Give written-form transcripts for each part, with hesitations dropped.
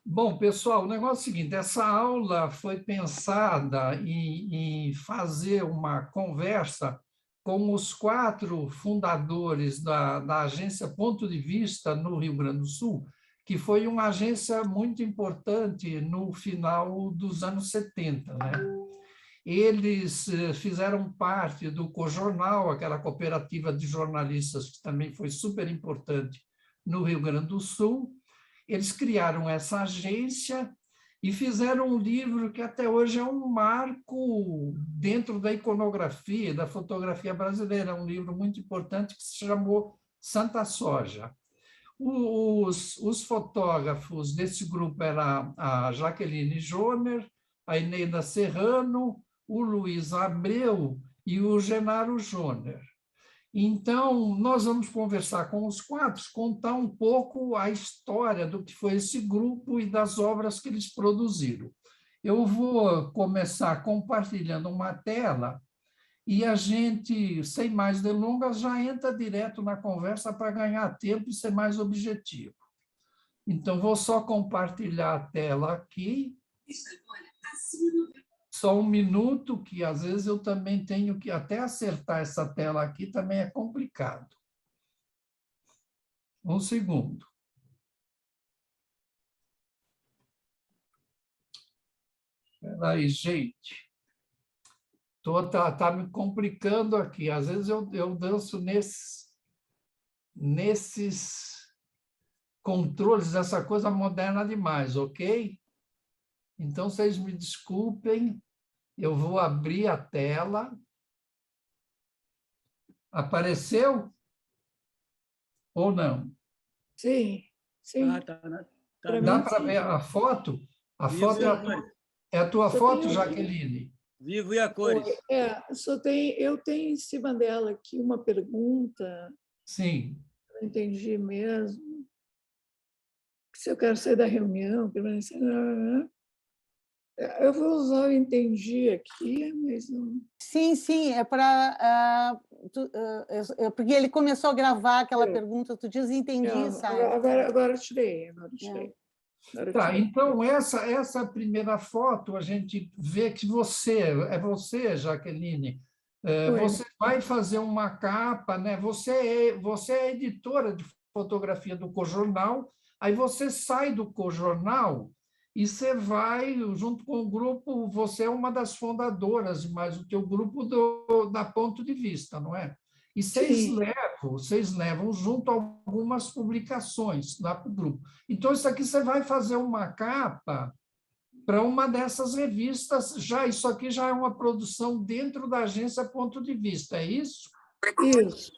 Bom, pessoal, o negócio é o seguinte: essa aula foi pensada em fazer uma conversa com os quatro fundadores da agência Ponto de Vista no Rio Grande do Sul, que foi uma agência muito importante no final dos anos 70, né? Eles fizeram parte do Cojornal, aquela cooperativa de jornalistas que também foi super importante no Rio Grande do Sul. Eles criaram essa agência e fizeram um livro que até hoje é um marco dentro da iconografia, da fotografia brasileira, um livro muito importante que se chamou Santa Soja. Os fotógrafos desse grupo eram a Jaqueline Joner, a Eneida Serrano, o Luiz Abreu e o Genaro Joner. Então, nós vamos conversar com os quatro, contar um pouco a história do que foi esse grupo e das obras que eles produziram. Eu vou começar compartilhando uma tela e a gente, sem mais delongas, já entra direto na conversa para ganhar tempo e ser mais objetivo. Então, vou só compartilhar a tela aqui. Só um minuto, que às vezes eu também tenho que até acertar essa tela aqui, também é complicado. Um segundo. Espera aí, gente. Tá me complicando aqui. Às vezes eu danço nesses controles dessa coisa moderna demais, ok? Então, vocês me desculpem, eu vou abrir a tela. Apareceu ou não? Sim, sim. Dá para ver a foto? A foto é a tua foto, Jaqueline? Vivo e a cores. Eu tenho em cima dela aqui uma pergunta. Sim. Não entendi mesmo. Se eu quero sair da reunião, permanecer. Eu vou usar o entendi aqui, mas não. Sim, é para. Porque ele começou a gravar aquela pergunta, tu diz entendi, sabe? Agora eu tirei. Tá, então, essa primeira foto, a gente vê que é você, Jaqueline, você vai fazer uma capa, né? Você é editora de fotografia do Cojornal, aí você sai do Cojornal e você vai, junto com o grupo, você é uma das fundadoras, mas o teu grupo da Ponto de Vista, não é? E vocês levam junto algumas publicações lá para o grupo. Então, isso aqui você vai fazer uma capa para uma dessas revistas. Isso aqui já é uma produção dentro da agência Ponto de Vista, é isso? Isso.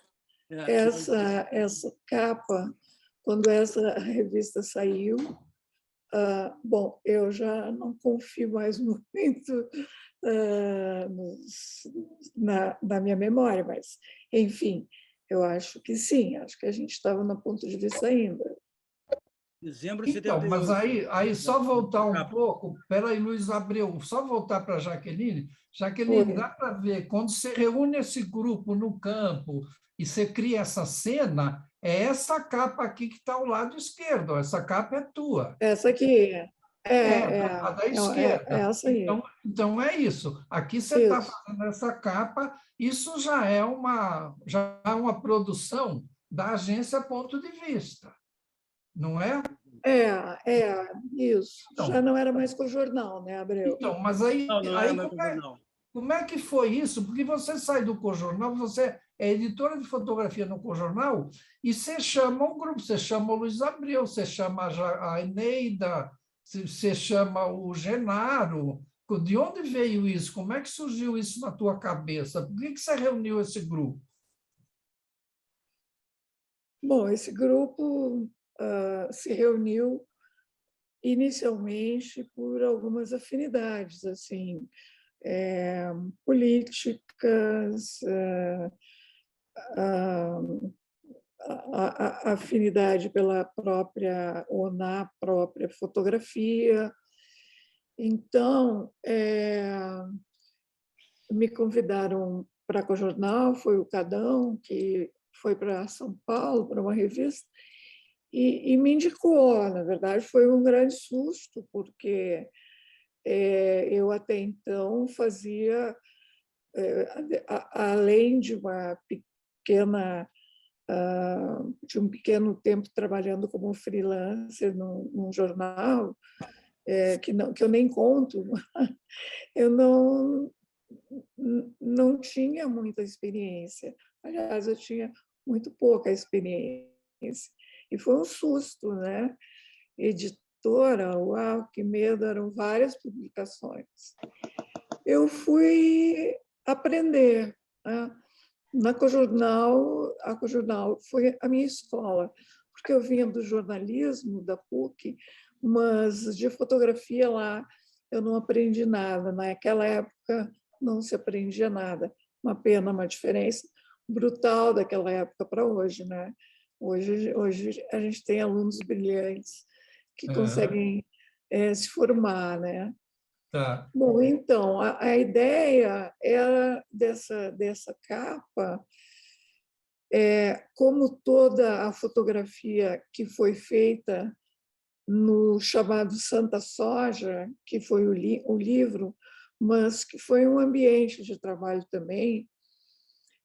Essa capa, quando essa revista saiu, bom, eu já não confio mais muito na minha memória, mas, enfim, eu acho que sim, acho que a gente estava no Ponto de Vista ainda. Dezembro de então, 78. mas aí só voltar um pouco, peraí, Luiz Abreu, só voltar para a Jaqueline. Jaqueline, dá para ver, quando você reúne esse grupo no campo e você cria essa cena, é essa capa aqui que está ao lado esquerdo, essa capa é tua. Essa aqui a da esquerda. Essa aí. Então, é isso. Aqui você está fazendo essa capa, isso já é uma produção da agência Ponto de Vista, não é? Isso. Então, já não era mais com o jornal, né, Abreu? Então, mas aí, não era mais com o jornal. Como é que foi isso? Porque você sai do Cojornal, você é editora de fotografia no Cojornal, e você chama um grupo, você chama o Luiz Abreu, você chama a Eneida, você chama o Genaro. De onde veio isso? Como é que surgiu isso na tua cabeça? Por que você reuniu esse grupo? Bom, esse grupo se reuniu inicialmente por algumas afinidades, assim, políticas, a afinidade pela própria ou na própria fotografia. Então, me convidaram para o jornal, foi o Cadão, que foi para São Paulo, para uma revista, e me indicou. Na verdade, foi um grande susto, porque eu até então fazia, além de uma pequena de um pequeno tempo trabalhando como freelancer num jornal, que eu nem conto, eu não tinha muita experiência. Aliás, eu tinha muito pouca experiência. E foi um susto, né? Editora, uau, que medo, eram várias publicações. Eu fui aprender, né? A Cojornal foi a minha escola, porque eu vinha do jornalismo, da PUC, mas de fotografia lá eu não aprendi nada. Naquela época não se aprendia nada. Uma pena, uma diferença brutal daquela época para hoje, né? Hoje a gente tem alunos brilhantes que conseguem se formar, né? Tá. Bom, então, a ideia era dessa capa, como toda a fotografia que foi feita no chamado Santa Soja, que foi o livro, mas que foi um ambiente de trabalho também.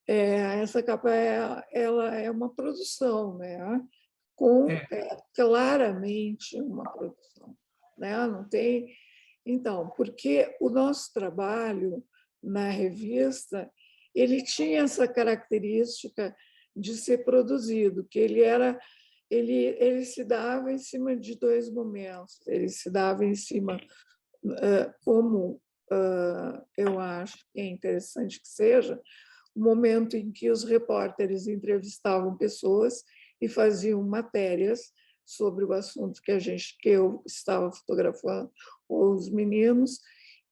Essa capa ela é uma produção, né? Claramente uma produção, né? Não tem. Então, porque o nosso trabalho na revista ele tinha essa característica de ser produzido, que ele se dava em cima de dois momentos. Ele se dava em cima, como eu acho que é interessante que seja, o momento em que os repórteres entrevistavam pessoas e faziam matérias sobre o assunto que eu estava fotografando, ou os meninos,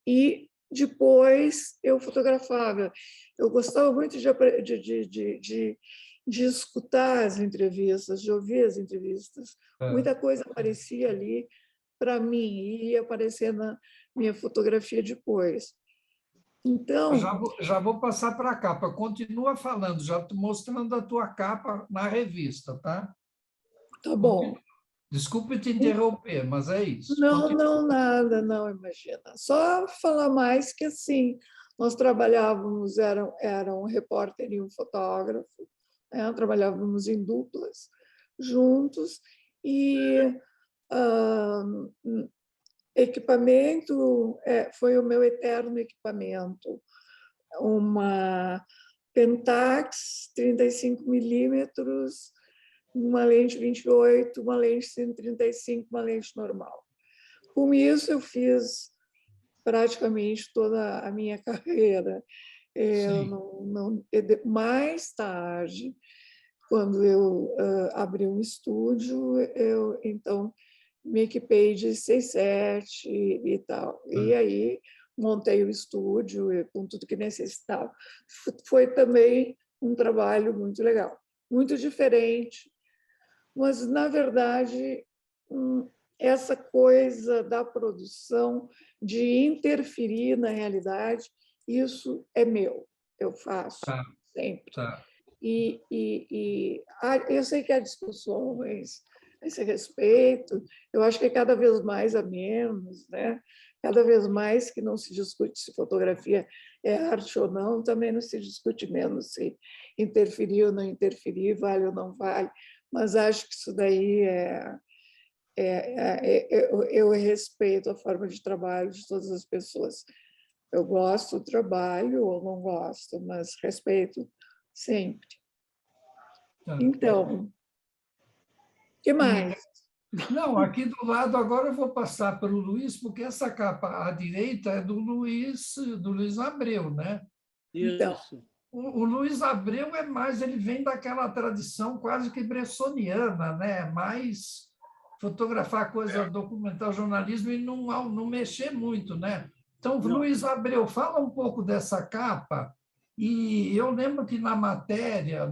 e depois eu fotografava. Eu gostava muito de escutar as entrevistas, de ouvir as entrevistas. Muita coisa aparecia ali para mim e ia aparecer na minha fotografia depois. Então, já vou passar para a capa. Continua falando, já estou mostrando a tua capa na revista, tá? tá bom. Desculpe te interromper, mas é isso. Não, nada, não, imagina. Só falar mais que, assim, nós trabalhávamos, era um repórter e um fotógrafo, né? Trabalhávamos em duplas, juntos, e equipamento foi o meu eterno equipamento, uma Pentax 35mm, uma lente 28, uma lente 135, uma lente normal. Com isso, eu fiz praticamente toda a minha carreira. Mais tarde, quando eu abri um estúdio, eu então me equipei de 6.7 e tal. E aí montei o estúdio com tudo que necessitava. Foi também um trabalho muito legal, muito diferente, mas, na verdade, essa coisa da produção, de interferir na realidade, isso é meu, eu faço sempre. Eu sei que há discussões a esse respeito, eu acho que cada vez mais a menos, né? Cada vez mais que não se discute se fotografia é arte ou não, também não se discute menos se interferir ou não interferir, vale ou não vale, mas acho que isso daí eu respeito a forma de trabalho de todas as pessoas. Eu gosto do trabalho ou não gosto, mas respeito sempre. Então, o que mais? Não, aqui do lado agora eu vou passar para o Luiz, porque essa capa à direita é do Luiz Abreu, né? Então, Isso. O Luiz Abreu ele vem daquela tradição quase que bressoniana, né? Mais fotografar coisa documental, jornalismo e não mexer muito, né? Então, Luiz Abreu, fala um pouco dessa capa. E eu lembro que na matéria,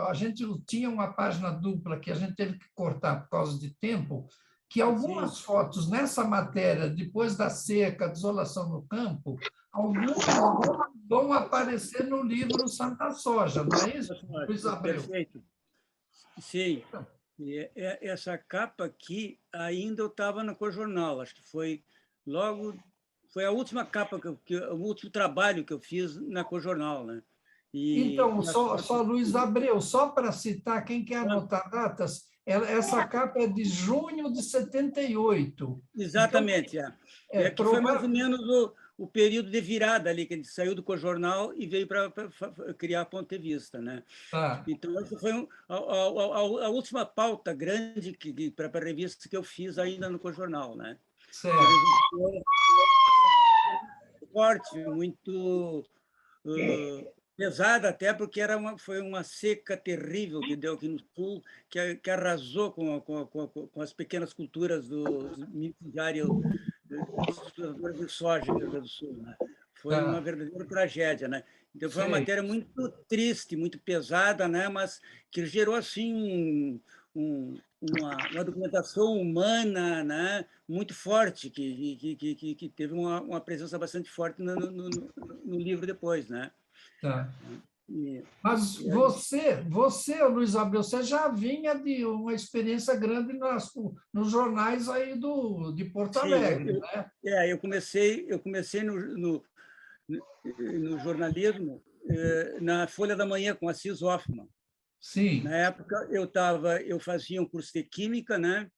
a gente tinha uma página dupla que a gente teve que cortar por causa de tempo, que algumas fotos nessa matéria, depois da seca, desolação no campo, algumas vão aparecer no livro Santa Soja, não é isso, Luiz Abreu? Perfeito. Sim. Essa capa aqui, ainda eu estava no Cojornal, acho que foi logo... Foi a última capa, o último trabalho que eu fiz na Cojornal, né? Então, E as fotos... só Luiz Abreu, só para citar, quem quer anotar datas, essa capa é de junho de 78. Então, Exatamente, é que foi mais ou provável. menos o período de virada ali, que ele saiu do Cojornal e veio para criar a Ponte Vista, né? Tá, Então, essa foi a última pauta grande para a revista que eu fiz ainda no Cojornal, né? certo. Resultou forte, muito pesada, até porque foi uma seca terrível que deu aqui no Sul, que arrasou com as pequenas culturas dos micro-áreas de soja no Rio Grande do Sul, né? Foi uma Tá. verdadeira tragédia, né? Então, foi uma Sei. matéria muito triste, muito pesada, né? Mas que gerou, assim, uma documentação humana, né? Muito forte, que teve uma presença bastante forte no livro depois, né? Tá. E, Mas e aí, você, Luiz Abreu, você já vinha de uma experiência grande nos jornais aí de Porto sim, Alegre, né? eu comecei no jornalismo na Folha da Manhã com Assis Hoffmann. Na Sim, época eu fazia um curso de química, né?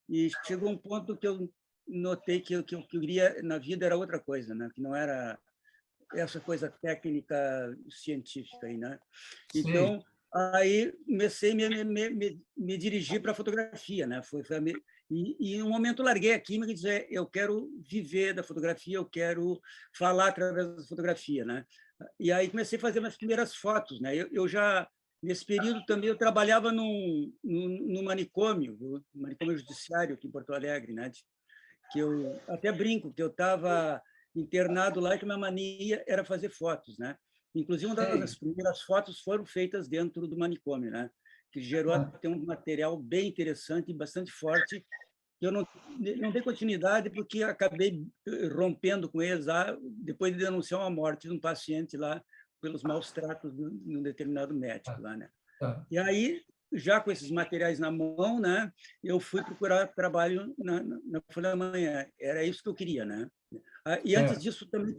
E chegou um ponto que eu notei que o que eu queria na vida era outra coisa, né? Que não era essa coisa técnica científica aí, né? sei. Então, aí comecei a me dirigir para a fotografia, né? E em um momento larguei a química e disse, eu quero viver da fotografia, eu quero falar através da fotografia, né? E aí comecei a fazer minhas primeiras fotos, né? Eu já nesse período também eu trabalhava no manicômio, no manicômio judiciário aqui em Porto Alegre, né? Que eu até brinco que eu estava internado lá e que a minha mania era fazer fotos, né? Inclusive, uma das Sei. primeiras fotos foram feitas dentro do manicômio, né? Que gerou Ah, até um material bem interessante e bastante forte, que eu não dei continuidade porque acabei rompendo com eles lá, depois de denunciar uma morte de um paciente lá pelos maus tratos de um determinado médico tá, lá, né? tá, E aí, já com esses materiais na mão, né, eu fui procurar trabalho na Folha da Manhã. Era isso que eu queria, né? E antes certo. disso, também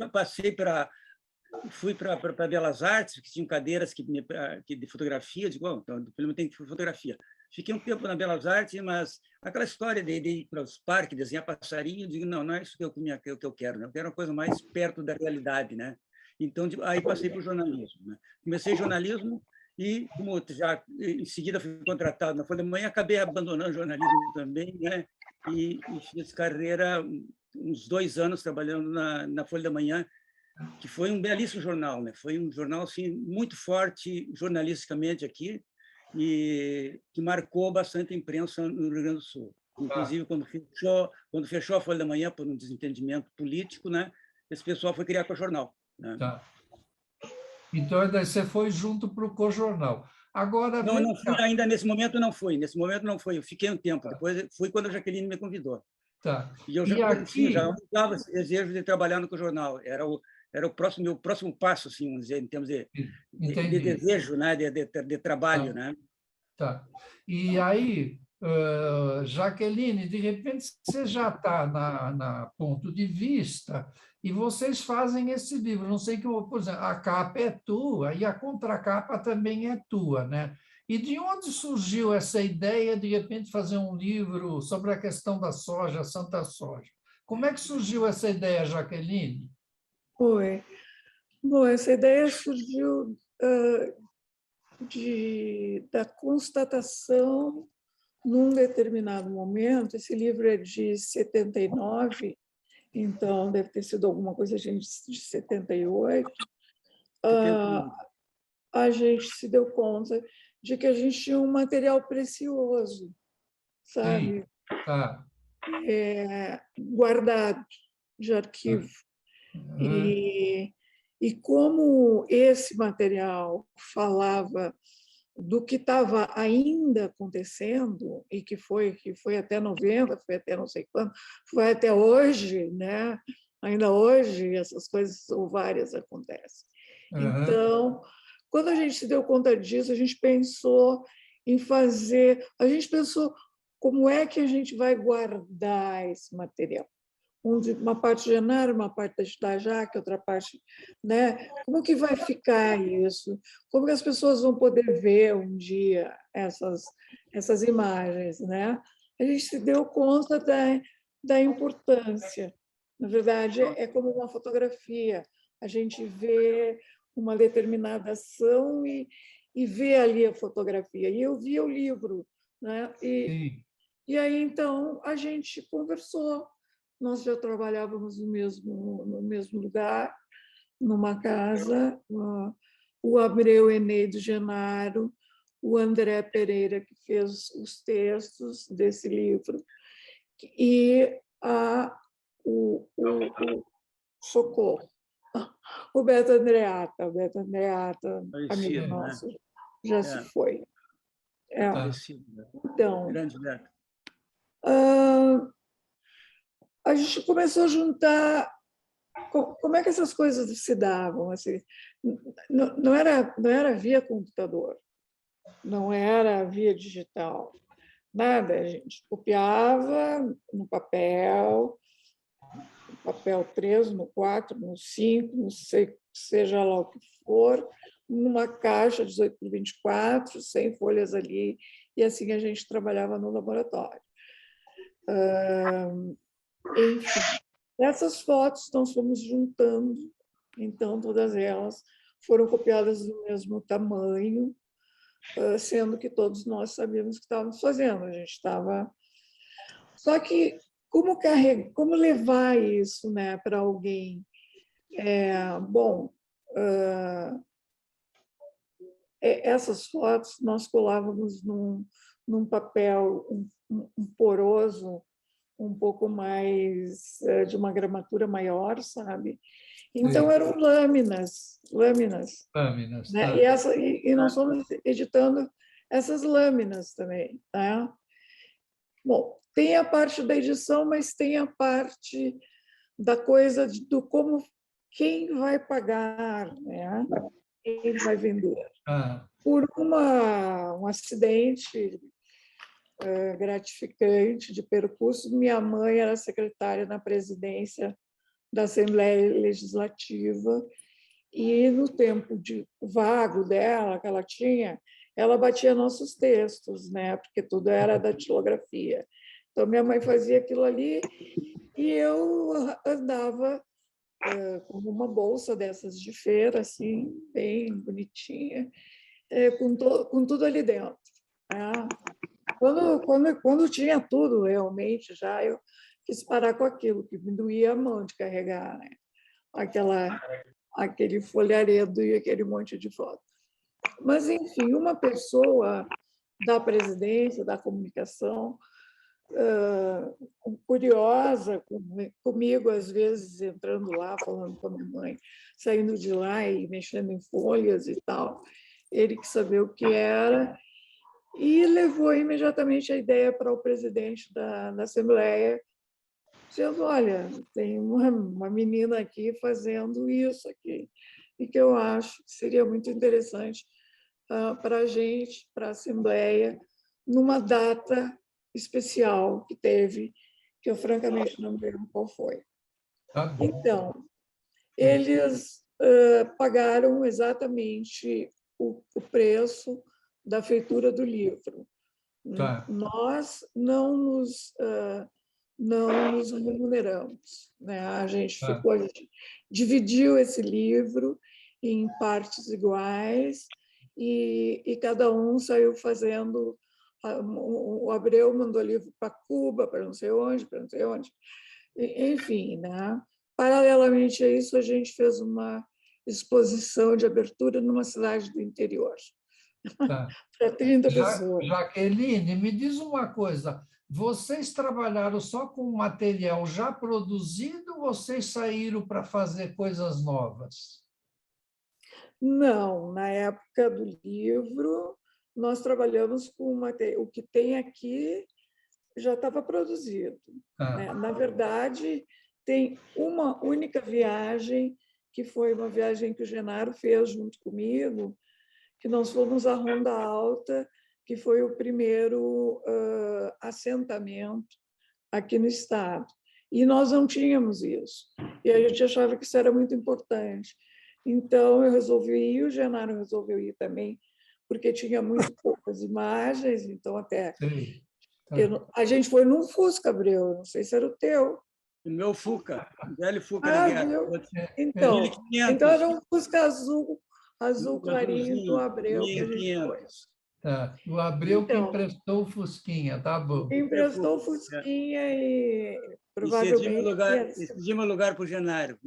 fui para Belas Artes, que tinham cadeiras de fotografia. Digo, bom, então, pelo menos tem fotografia. Fiquei um tempo na Belas Artes, mas aquela história de ir para os parques, desenhar passarinho, eu digo, não é isso que eu quero, né? Eu quero uma coisa mais perto da realidade, né? Então, aí passei para o jornalismo, né? Comecei jornalismo e, como já em seguida fui contratado na Folha da Manhã, acabei abandonando o jornalismo também, né? E fiz carreira uns 2 anos trabalhando na Folha da Manhã, que foi um belíssimo jornal, né? Foi um jornal assim muito forte jornalisticamente aqui e que marcou bastante a imprensa no Rio Grande do Sul. Tá, Inclusive quando fechou a Folha da Manhã por um desentendimento político, né? Esse pessoal foi criar com o jornal, né? tá. Então, daí você foi junto para o Cojornal. Agora, Não, vem não fui cá. ainda nesse momento, não fui. Nesse momento não fui. Eu fiquei um tempo. Depois fui quando a Jaqueline me convidou. Tá. E eu já, E sim, já aqui, estava esse desejo de trabalhar no jornal. Era o meu próximo passo, assim, vamos dizer, em termos de entendi. desejo, né, de trabalho, Tá. né? Tá. E aí, Jaqueline, de repente você já está na ponto de vista e vocês fazem esse livro. Não sei que, por exemplo, a capa é tua e a contracapa também é tua, né? E de onde surgiu essa ideia de repente fazer um livro sobre a questão da soja, Santa Soja? Como é que surgiu essa ideia, Jaqueline? Foi. Bom, essa ideia surgiu da constatação, num determinado momento. Esse livro é de 79, então deve ter sido alguma coisa de 78. 71. A gente se deu conta de que a gente tinha um material precioso, Sim, sabe, tá. guardado de arquivo. Uhum. E como esse material falava do que estava ainda acontecendo e que foi até 90, foi até não sei quando, foi até hoje, né? Ainda hoje essas coisas ou várias acontecem. Uhum. Então, quando a gente se deu conta disso, a gente pensou em fazer... A gente pensou como é que a gente vai guardar esse material. Uma parte de Genaro, uma parte da Jaque, outra parte... Né? Como que vai ficar isso? Como que as pessoas vão poder ver um dia essas imagens? Né? A gente se deu conta da importância. Na verdade, é como uma fotografia. A gente vê uma determinada ação e vê ali a fotografia. E eu vi o livro. Né? E aí, então, a gente conversou. Nós já trabalhávamos no mesmo lugar, numa casa, o Abreu Enedo Genaro, o André Pereira, que fez os textos desse livro, e o Socorro, o Beto Andreata, amigo nosso, né? Já se foi. Então, a gente começou a juntar como é que essas coisas se davam. Assim, não era via computador, não era via digital, nada. A gente copiava no papel 3, no 4, no 5, não sei, seja lá o que for, numa caixa 18 por 24, 100 folhas ali, e assim a gente trabalhava no laboratório. Enfim, essas fotos nós fomos juntando, então todas elas foram copiadas do mesmo tamanho, sendo que todos nós sabíamos o que estávamos fazendo. A gente estava... Só que como levar isso, né, para alguém? Bom, essas fotos nós colávamos num papel poroso, um pouco mais de uma gramatura maior, sabe? Então eram lâminas, né? E nós fomos editando essas lâminas também, tá? Bom, tem a parte da edição, mas tem a parte da coisa do como quem vai pagar, né? Quem vai vender. Por um acidente gratificante de percurso, minha mãe era secretária na presidência da Assembleia Legislativa e no tempo vago dela que ela tinha, ela batia nossos textos, né? Porque tudo era da datilografia. Então minha mãe fazia aquilo ali e eu andava com uma bolsa dessas de feira, assim, bem bonitinha, com tudo ali dentro. Né? Quando tinha tudo realmente, já eu quis parar com aquilo, que me doía a mão de carregar, né? Aquele folharedo e aquele monte de foto. Mas, enfim, uma pessoa da presidência, da comunicação, curiosa comigo, às vezes entrando lá, falando com a minha mãe, saindo de lá e mexendo em folhas e tal, ele que sabia o que era, e levou imediatamente a ideia para o presidente da Assembleia, dizendo: olha, tem uma menina aqui fazendo isso aqui, e que eu acho que seria muito interessante para a gente, para a Assembleia, numa data especial que teve, que eu francamente não lembro qual foi. Então, eles pagaram exatamente o preço da feitura do livro. Nós não nos remuneramos, né? A gente dividiu esse livro em partes iguais e cada um saiu fazendo. O Abreu mandou livro para Cuba, para não sei onde, enfim, né? Paralelamente a isso, a gente fez uma exposição de abertura numa cidade do interior. Para 30 pessoas. Jaqueline, me diz uma coisa. Vocês trabalharam só com material já produzido ou vocês saíram para fazer coisas novas? Não, na época do livro, nós trabalhamos com o que tem aqui já estava produzido. Né? Na verdade, tem uma única viagem, que foi uma viagem que o Genaro fez junto comigo, que nós fomos à Ronda Alta, que foi o primeiro assentamento aqui no estado. E nós não tínhamos isso. E a gente achava que isso era muito importante. Então, eu resolvi ir, o Genaro resolveu ir também, porque tinha muito poucas imagens, então até... Sim. A gente foi num Fusca, Abreu, não sei se era o teu. O meu Fuca, o velho Fuca da guerra. Viu? Então, 1500. então era um Fusca azul Um clarinho do azulzinho, Abreu que a gente foi. 1500. Tá. O Abreu que Então, emprestou o Fusquinha, tá bom. emprestou o Fuca, é. Fusquinha e E provavelmente... cedimos lugar para o Genário.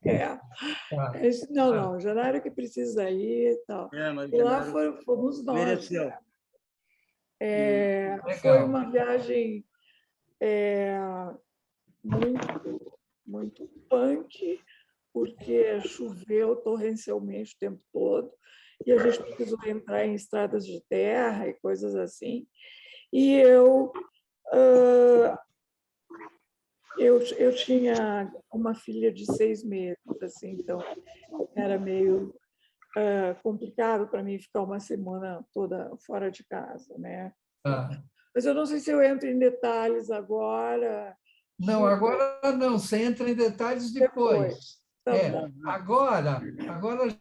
É. Tá. Não, o Janário que precisa ir e tal. Mas o E lá Genário fomos nós. mereceu. Né? Foi Legal. uma viagem muito, muito punk, porque choveu torrencialmente o tempo todo, e a gente precisou entrar em estradas de terra e coisas assim. E eu tinha uma filha de 6 meses, assim, então era meio complicado para mim ficar uma semana toda fora de casa, né? Tá. Mas eu não sei se eu entro em detalhes agora. Não, agora não, você entra em detalhes depois. Tá bom. Agora a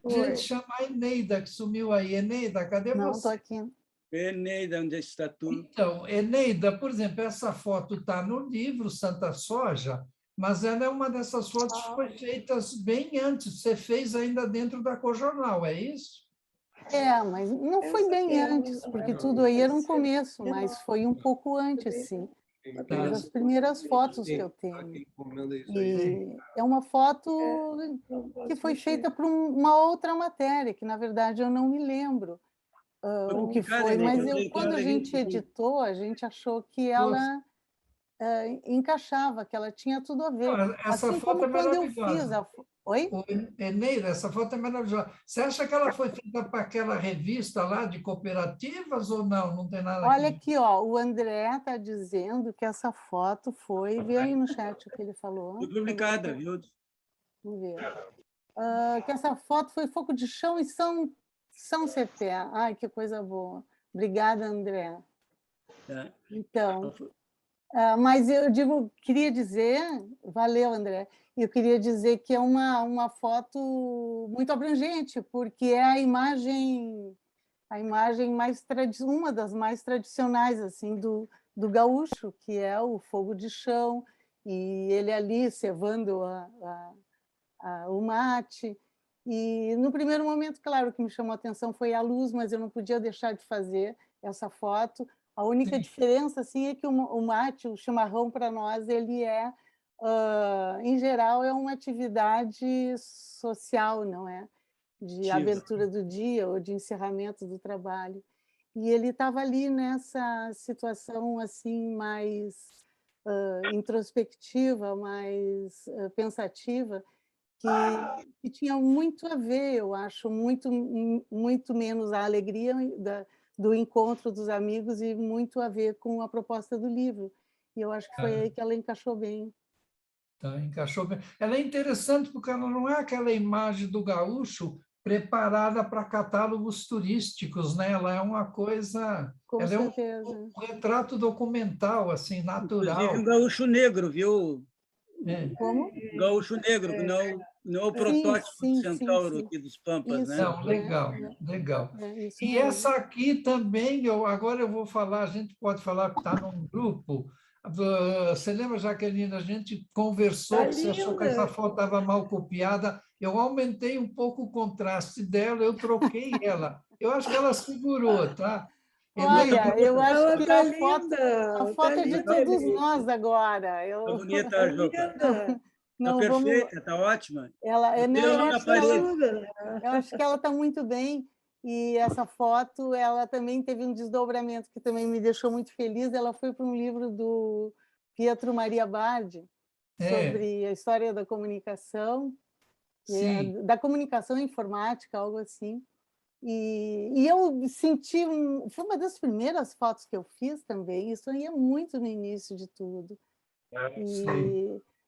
Oi. gente chama a Eneida, que sumiu aí. Eneida, cadê Não, você? estou aqui. Eneida, onde está tudo? Então, Eneida, por exemplo, essa foto está no livro Santa Soja, mas ela é uma dessas fotos que foi feitas bem antes. Você fez ainda dentro da Cojornal, é isso? Mas não foi bem antes, porque tudo aí era um começo, mas foi um pouco antes, sim. Uma das primeiras fotos que eu tenho. E é uma foto que foi feita para uma outra matéria, que, na verdade, eu não me lembro o que foi, mas quando a gente editou, a gente achou que ela encaixava, que ela tinha tudo a ver. Essa Assim foto como é quando eu fiz maravilhosa. Oi? Eneida, essa foto é maravilhosa. Você acha que ela foi feita para aquela revista lá de cooperativas ou não? Não tem nada Olha aqui. aqui, ó, o André está dizendo que essa foto foi... Vê aí no chat o que ele falou. Foi publicada, viu? Vamos ver. Que essa foto foi Fogo de Chão e São Cepé. Ai, que coisa boa. Obrigada, André. Então, mas queria dizer... Valeu, André. Eu queria dizer que é uma foto muito abrangente, porque é a imagem uma das mais tradicionais assim do gaúcho, que é o fogo de chão, e ele ali cevando o mate. E no primeiro momento, claro, o que me chamou a atenção foi a luz, mas eu não podia deixar de fazer essa foto. A única diferença assim é que o mate, o chimarrão para nós, ele em geral é uma atividade social, não é? De abertura do dia ou de encerramento do trabalho. E ele estava ali nessa situação assim mais introspectiva, mais pensativa, que tinha muito a ver, eu acho, muito menos a alegria do encontro dos amigos e muito a ver com a proposta do livro. E eu acho que foi aí que ela encaixou bem. Tá, encaixou bem. Ela é interessante porque ela não é aquela imagem do gaúcho preparada para catálogos turísticos, né? Ela é uma coisa... Com ela certeza. é um retrato documental, assim, natural. Inclusive um gaúcho negro, viu? Como? Gaúcho negro, que não é o protótipo do centauro aqui dos Pampas, isso, né? Não, legal, legal. Isso E mesmo. essa aqui também, agora eu vou falar, a gente pode falar que está num grupo. Você lembra, Jaqueline, a gente conversou, que você achou que essa foto estava mal copiada. Eu aumentei um pouco o contraste dela, eu troquei ela. Eu acho que ela segurou, tá? Olha, eu acho que tá a foto é de todos nós agora. Está bonita, Juca. Está perfeita, está ótima. Eu acho que ela está muito bem. E essa foto, ela também teve um desdobramento que também me deixou muito feliz. Ela foi para um livro do Pietro Maria Bardi, sobre a história da comunicação, da comunicação informática, algo assim. E eu senti... Foi uma das primeiras fotos que eu fiz também. Isso aí é muito no início de tudo.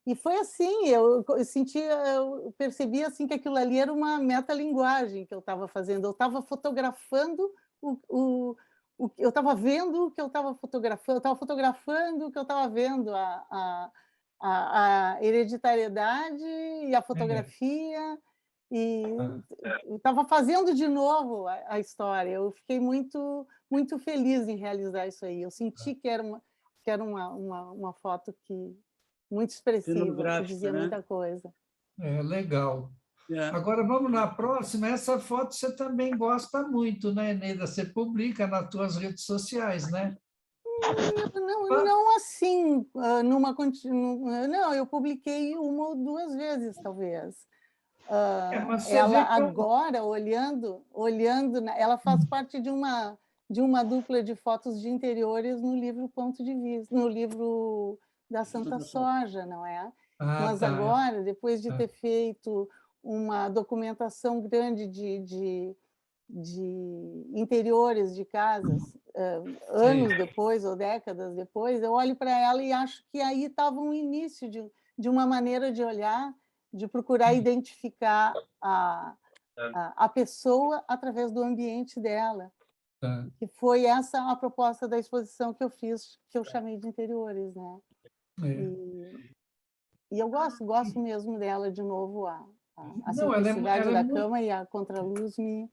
E foi assim, eu percebi assim que aquilo ali era uma metalinguagem que eu estava fazendo. Eu estava fotografando eu estava vendo o que eu estava fotografando o que eu estava vendo, a hereditariedade e a fotografia, e eu estava fazendo de novo a história. Eu fiquei muito, muito feliz em realizar isso aí. Eu senti que era uma foto muito expressiva, que Cenográfica, dizia né? muita coisa. Legal. É. Agora vamos na próxima. Essa foto você também gosta muito, né, Eneida? Você publica nas tuas redes sociais, né? Não assim, não, eu publiquei uma ou duas vezes, talvez. Mas você Ela vê como... agora, olhando, ela faz parte de uma dupla de fotos de interiores no livro Ponto de Vista, no livro da Santa Soja, não é? Mas tá. agora, depois de ter feito uma documentação grande de interiores de casas, anos depois ou décadas depois, eu olho para ela e acho que aí estava um início de uma maneira de olhar, de procurar identificar a pessoa através do ambiente dela, que foi essa a proposta da exposição que eu fiz, que eu chamei de interiores, né? E eu gosto mesmo dela, de novo, a simplicidade da cama e a contraluz me...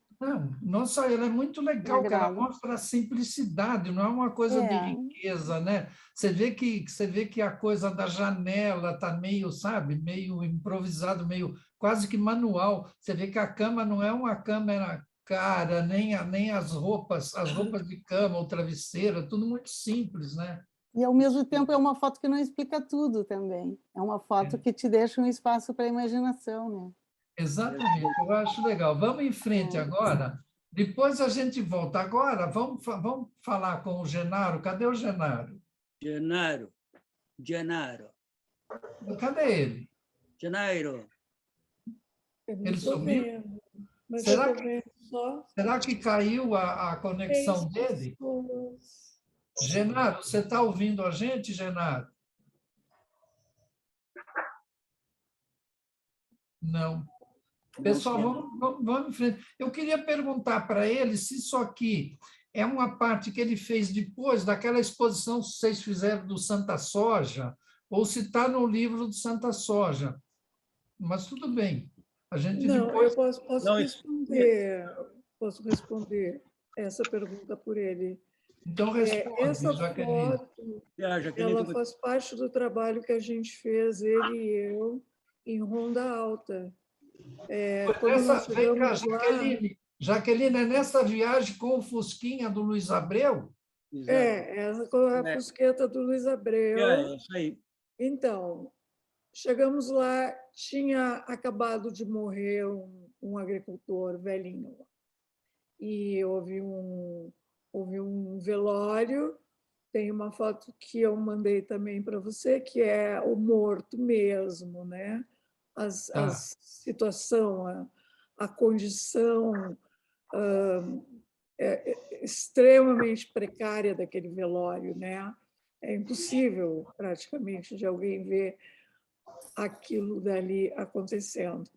Não só ela é muito legal, que ela mostra a simplicidade, não é uma coisa de riqueza, né? Você vê que a coisa da janela está meio, sabe, meio improvisado, meio quase que manual. Você vê que a cama não é uma câmera cara, nem as roupas de cama, o travesseiro, é tudo muito simples, né? E, ao mesmo tempo, é uma foto que não explica tudo também. É uma foto que te deixa um espaço para a imaginação, né? Exatamente, eu acho legal. Vamos em frente agora. Depois a gente volta. Agora, vamos falar com o Genaro. Cadê o Genaro? Genaro. Cadê ele? Genaro. Ele sumiu? Mas será que caiu a conexão dele? Genaro, você está ouvindo a gente, Genaro? Não. Pessoal, vamos em frente. Eu queria perguntar para ele se isso aqui é uma parte que ele fez depois daquela exposição que vocês fizeram do Santa Soja, ou se está no livro do Santa Soja. Mas tudo bem. A gente depois... Eu posso responder. Posso responder essa pergunta por ele. Então, responde, essa Jaqueline. foto, ela faz parte do trabalho que a gente fez, ele e eu, em Ronda Alta. Vem cá, Jaqueline, é nessa viagem com o Fusquinha do Luiz Abreu? Essa com a Fusqueta do Luiz Abreu. Isso aí. Então, chegamos lá, tinha acabado de morrer um agricultor velhinho. E houve um velório. Tem uma foto que eu mandei também para você, que é o morto mesmo, né? A situação, a condição extremamente precária daquele velório, né? É impossível, praticamente, de alguém ver aquilo dali acontecendo.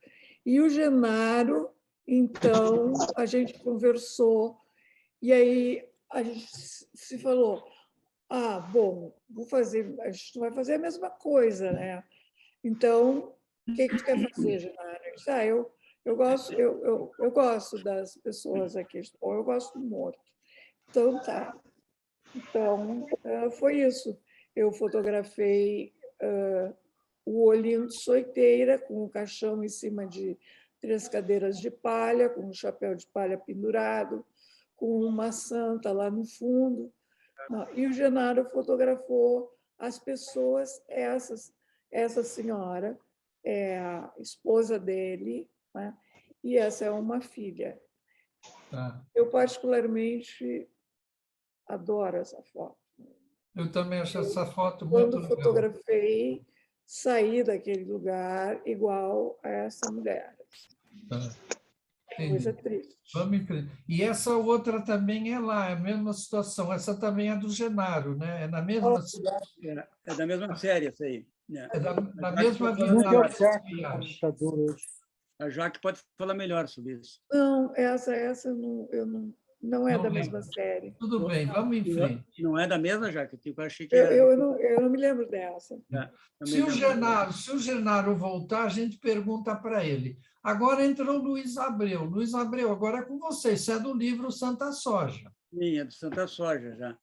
E o Genaro, então, a gente conversou, e aí a gente se falou, bom, a gente não vai fazer a mesma coisa, né? Então, o que tu quer fazer, Genaro? Eu gosto das pessoas aqui, ou eu gosto do morto. Então, tá. Então, foi isso. Eu fotografei o olhinho de Soiteira, com o caixão em cima de 3 cadeiras de palha, com um chapéu de palha pendurado, com uma santa lá no fundo. E o Genaro fotografou as pessoas, essa senhora é a esposa dele, né? E essa é uma filha. Eu, particularmente, adoro essa foto. Eu também acho essa foto muito legal. Quando fotografei, saí daquele lugar igual a essa mulher. Coisa triste. Vamos em frente. E essa outra também é lá, é a mesma situação. Essa também é do Genaro, né? É na mesma... É da mesma série, essa aí. É da mesma viagem. A Jaque pode falar melhor sobre isso. Não, essa eu não Não é Não da lembro. mesma série. Tudo bem, vamos em frente. Não é da mesma, Jaque? Eu achei que era. Eu não me lembro dessa. Se o Genaro voltar, a gente pergunta para ele. Agora entrou o Luiz Abreu. Luiz Abreu, agora é com você. Isso é do livro Santa Soja. Sim, é do Santa Soja já.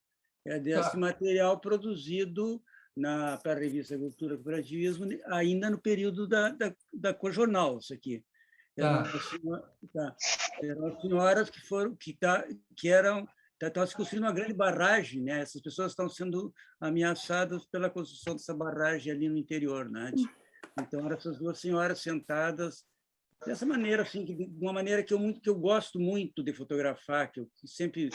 É desse Tá. material produzido para a revista Cultura e Cooperativismo, ainda no período da Cojornal, isso aqui. Eram, Tá. eram as senhoras que estavam se construindo uma grande barragem, né? Essas pessoas estão sendo ameaçadas pela construção dessa barragem ali no interior, né? Então eram essas duas senhoras sentadas dessa maneira, assim, de uma maneira que eu gosto muito de fotografar, que eu sempre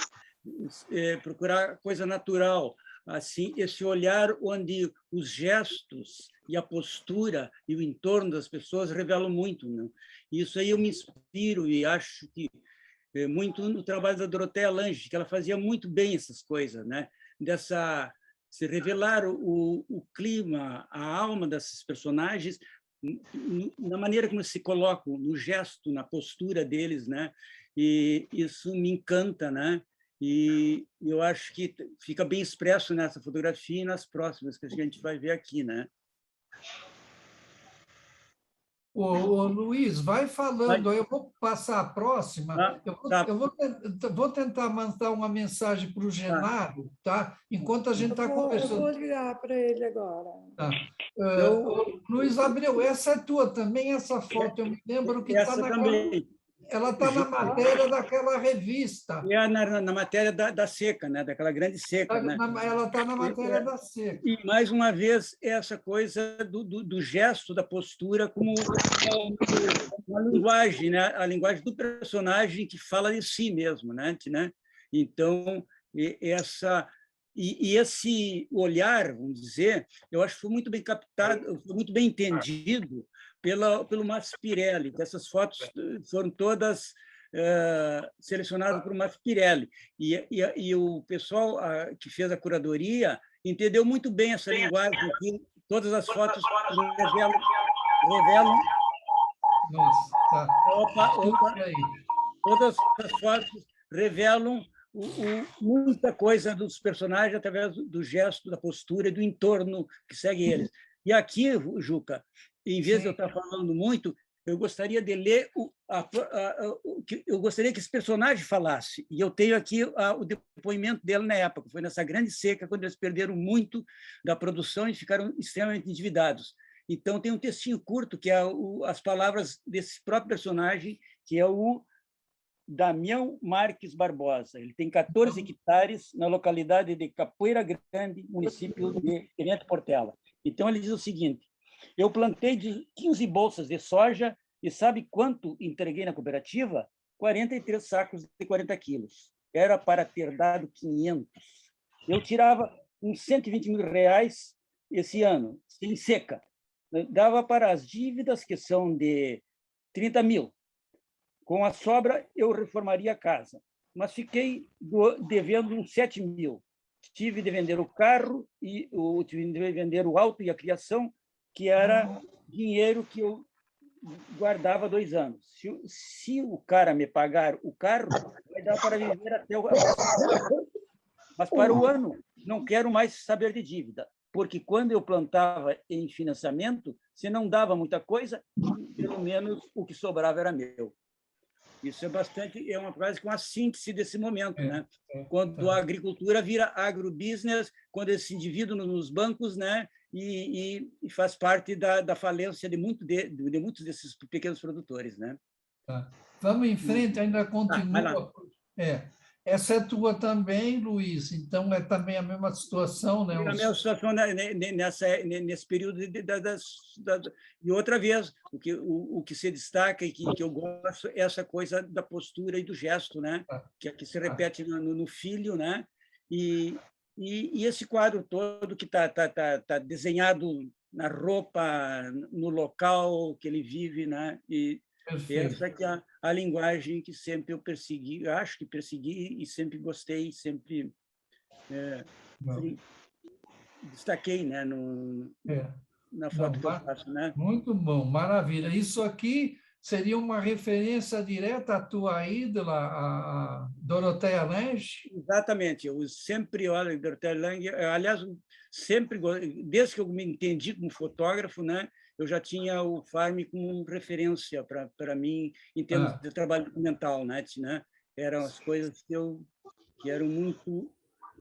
procurar coisa natural, assim, esse olhar onde os gestos e a postura e o entorno das pessoas revelam muito, né? Isso aí eu me inspiro e acho que muito no trabalho da Doroteia Lange, que ela fazia muito bem essas coisas, né? Se revelar o clima, a alma desses personagens na maneira como se colocam, no gesto, na postura deles, né? E isso me encanta, né? E eu acho que fica bem expresso nessa fotografia e nas próximas que a gente vai ver aqui, né? Ô, Luiz, vai falando, eu vou passar a próxima. Tá. Eu vou tentar mandar uma mensagem para o Genaro, tá? Enquanto a gente está Eu conversando. vou ligar para ele agora. Tá. Luiz Abreu, essa é tua também, essa foto. Eu me lembro que está ela está na matéria daquela revista. É na matéria da seca, né? Daquela grande seca. Né? Ela está na matéria da seca. E, mais uma vez, essa coisa do gesto, da postura, como uma linguagem, né? A linguagem do personagem que fala de si mesmo. Né? Então, esse olhar, vamos dizer, eu acho que foi muito bem captado, foi muito bem entendido pelo Márcio Pirelli, que essas fotos foram todas selecionadas por Márcio Pirelli. E o pessoal que fez a curadoria entendeu muito bem essa linguagem aqui. Todas as fotos revelam... Nossa, tá. Opa. Todas as fotos revelam muita coisa dos personagens através do gesto, da postura e do entorno que segue eles. E aqui, Juca, em vez de eu estar falando muito, eu gostaria de ler eu gostaria que esse personagem falasse. E eu tenho aqui o depoimento dele na época. Foi nessa grande seca, quando eles perderam muito da produção e ficaram extremamente endividados. Então, tem um textinho curto, que é as palavras desse próprio personagem, que é o Damião Marques Barbosa. Ele tem 14 hectares na localidade de Capoeira Grande, município de Tenente Portela. Então, ele diz o seguinte: eu plantei de 15 bolsas de soja e sabe quanto entreguei na cooperativa? 43 sacos de 40 quilos. Era para ter dado 500. Eu tirava uns 120 mil reais esse ano, sem seca. Dava para as dívidas, que são de 30 mil. Com a sobra, eu reformaria a casa. Mas fiquei devendo uns 7 mil. Tive de vender o carro, e tive de vender o auto e a criação, que era dinheiro que eu guardava 2 anos. Se o cara me pagar o carro, vai dar para viver até o ano. Mas para o ano, não quero mais saber de dívida, porque quando eu plantava em financiamento, se não dava muita coisa, pelo menos o que sobrava era meu. Isso é uma frase com a síntese desse momento, né? Quando a agricultura vira agrobusiness, quando eles se endividam nos bancos, né? E faz parte da falência de muitos desses pequenos produtores, né? Tá. Vamos em frente, ainda continua. Essa é tua também, Luiz, então é também a mesma situação, né? A mesma situação nesse período e outra vez, o que se destaca e que eu gosto é essa coisa da postura e do gesto, né? Que se repete no filho, né? E esse quadro todo que está desenhado na roupa, no local que ele vive, né? E essa que é a linguagem que sempre eu persegui, eu acho que persegui e sempre gostei, sempre destaquei, né, na foto que eu faço, né? Muito bom, maravilha. Isso aqui seria uma referência direta à tua ídola, a Dorothea Lange? Exatamente. Eu sempre olho Dorothea Lange. Aliás, sempre, desde que eu me entendi como fotógrafo, né, eu já tinha o Farm como referência para mim em termos de trabalho documental, né? Eram as coisas que eram muito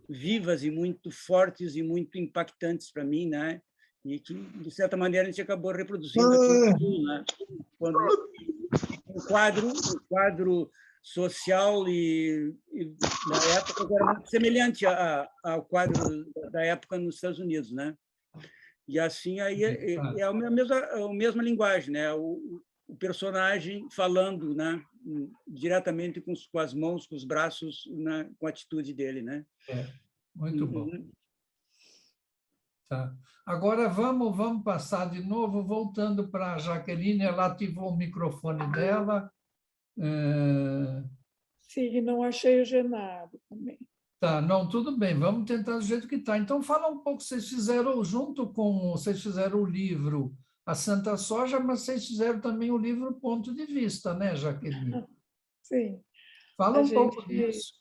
vivas e muito fortes e muito impactantes para mim, né? E que, de certa maneira, a gente acabou reproduzindo aquilo, né? Quando um quadro social na época era muito semelhante ao quadro da época nos Estados Unidos, né? E assim aí é a mesma linguagem, né? O personagem falando, né? Diretamente com as mãos, com os braços, com a atitude dele, né? Muito bom. Tá. Agora vamos passar de novo, voltando para a Jaqueline, ela ativou o microfone dela. Sim, não achei o Genaro também. Tá, não, tudo bem, vamos tentar do jeito que está. Então, fala um pouco, vocês fizeram vocês fizeram o livro A Santa Soja, mas vocês fizeram também o livro Ponto de Vista, né, Jaqueline? Sim. Fala um pouco disso.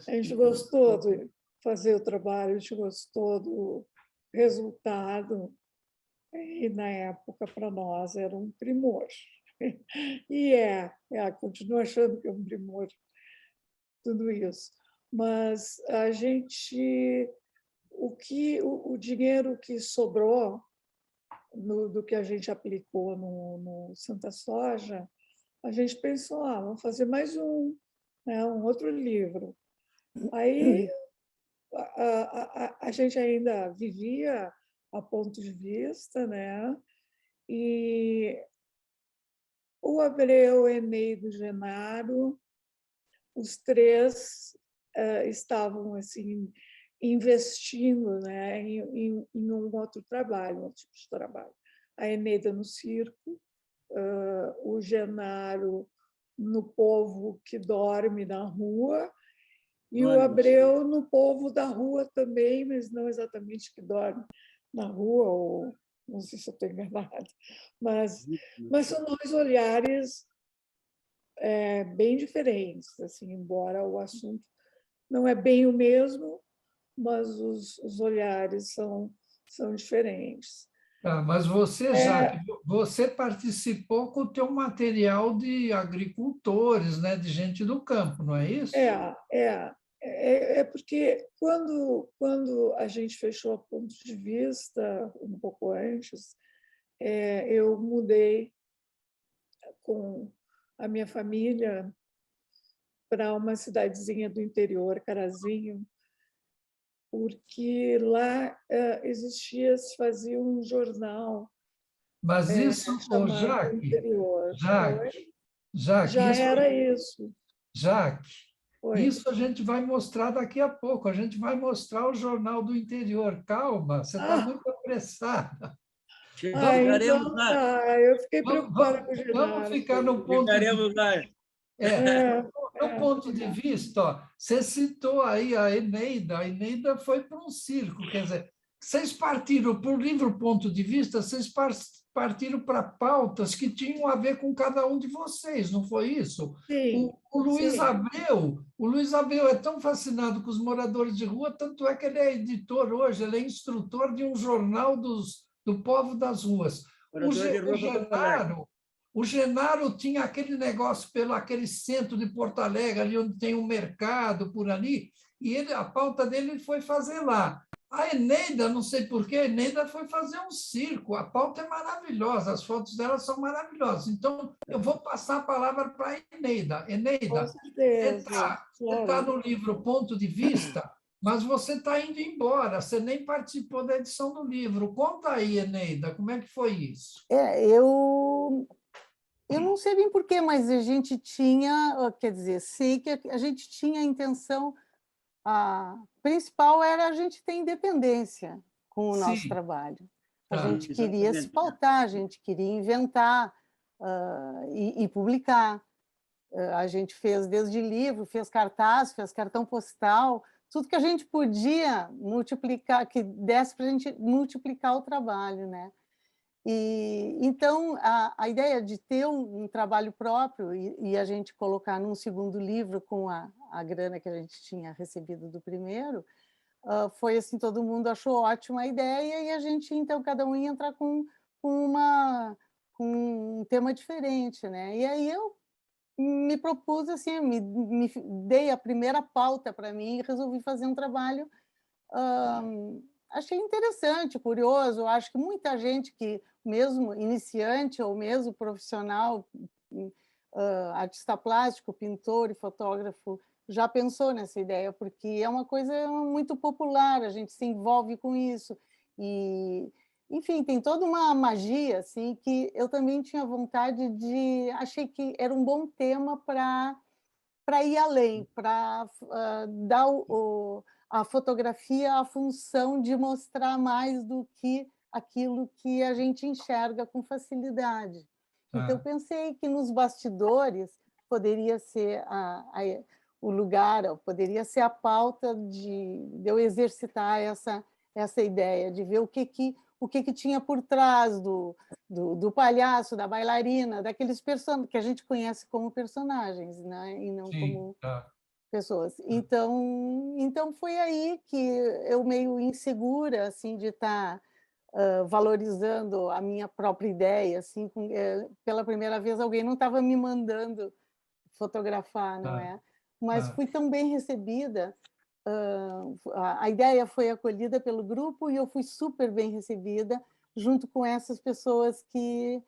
A gente gostou de fazer o trabalho, a gente gostou do resultado, e na época, para nós, era um primor. E continuo achando que é um primor tudo isso. Mas a gente, o dinheiro que sobrou do que a gente aplicou no Santa Soja, a gente pensou, vamos fazer mais um outro livro. Aí a gente ainda vivia a Ponto de Vista, né? E o Abreu, Eneida e o Genaro, os três estavam assim investindo, né, em um outro trabalho, um tipo de trabalho. A Eneida no circo, o Genaro no povo que dorme na rua, e o Abreu no povo da rua também, mas não exatamente que dorme na rua, ou não sei se eu estou enganada, mas são dois olhares bem diferentes, assim, embora o assunto não é bem o mesmo, mas os olhares são diferentes. Mas você participou com o teu material de agricultores, né, de gente do campo, não é isso? Porque quando a gente fechou a Ponto de Vista, um pouco antes, eu mudei com a minha família para uma cidadezinha do interior, Carazinho, porque lá se fazia um jornal Mas isso, chamado Interior. Jaque, Já isso, era isso. Jaque, Oi. isso a gente vai mostrar daqui a pouco. A gente vai mostrar o Jornal do Interior. Calma, você está muito apressada. Chegaremos então, lá. eu fiquei preocupada com o Genaro. Vamos ficar no ponto Chegaremos lá. No ponto de vista, você citou aí a Eneida foi para um circo, quer dizer, vocês partiram para o livro Ponto de Vista, vocês partiram para pautas que tinham a ver com cada um de vocês, não foi isso? Sim, o Luiz sim. Abreu é tão fascinado com os moradores de rua, tanto é que ele é editor hoje, ele é instrutor de um jornal do povo das ruas. O Genaro tinha aquele negócio aquele centro de Porto Alegre, ali onde tem um mercado, por ali, e a pauta dele foi fazer lá. A Eneida, não sei porquê, a Eneida foi fazer um circo. A pauta é maravilhosa, as fotos dela são maravilhosas. Então, eu vou passar a palavra para a Eneida. Eneida, você está no livro Ponto de Vista, mas você está indo embora, você nem participou da edição do livro. Conta aí, Eneida, como é que foi isso? Eu não sei bem porquê, mas a gente tinha, quer dizer, sei que a gente tinha a intenção, a principal era a gente ter independência com o nosso trabalho. A gente queria se pautar, a gente queria inventar e publicar. A gente fez desde livro, fez cartaz, fez cartão postal, tudo que a gente podia multiplicar, que desse para a gente multiplicar o trabalho, né? E então a ideia de ter um trabalho próprio e a gente colocar num segundo livro com a grana que a gente tinha recebido do primeiro, foi assim, todo mundo achou ótima a ideia e a gente, então, cada um ia entrar com um tema diferente, né. E aí eu me propus, assim, me dei a primeira pauta para mim e resolvi fazer um trabalho, hã, achei interessante, curioso, acho que muita gente que, mesmo iniciante ou mesmo profissional, artista plástico, pintor e fotógrafo, já pensou nessa ideia, porque é uma coisa muito popular, a gente se envolve com isso. E, enfim, tem toda uma magia, assim, que eu também tinha vontade de... Achei que era um bom tema para ir além, para dar a fotografia a função de mostrar mais do que aquilo que a gente enxerga com facilidade. Então, Tá, pensei que nos bastidores poderia ser o lugar, ou poderia ser a pauta de eu exercitar essa ideia, de ver o que tinha por trás do palhaço, da bailarina, daqueles que a gente conhece como personagens, né? E não sim, como tá, pessoas. Então foi aí que eu, meio insegura, assim, de estar valorizando a minha própria ideia, assim, pela primeira vez alguém não estava me mandando fotografar, não tá, é? Mas tá, fui tão bem recebida, a ideia foi acolhida pelo grupo e eu fui super bem recebida, junto com essas pessoas que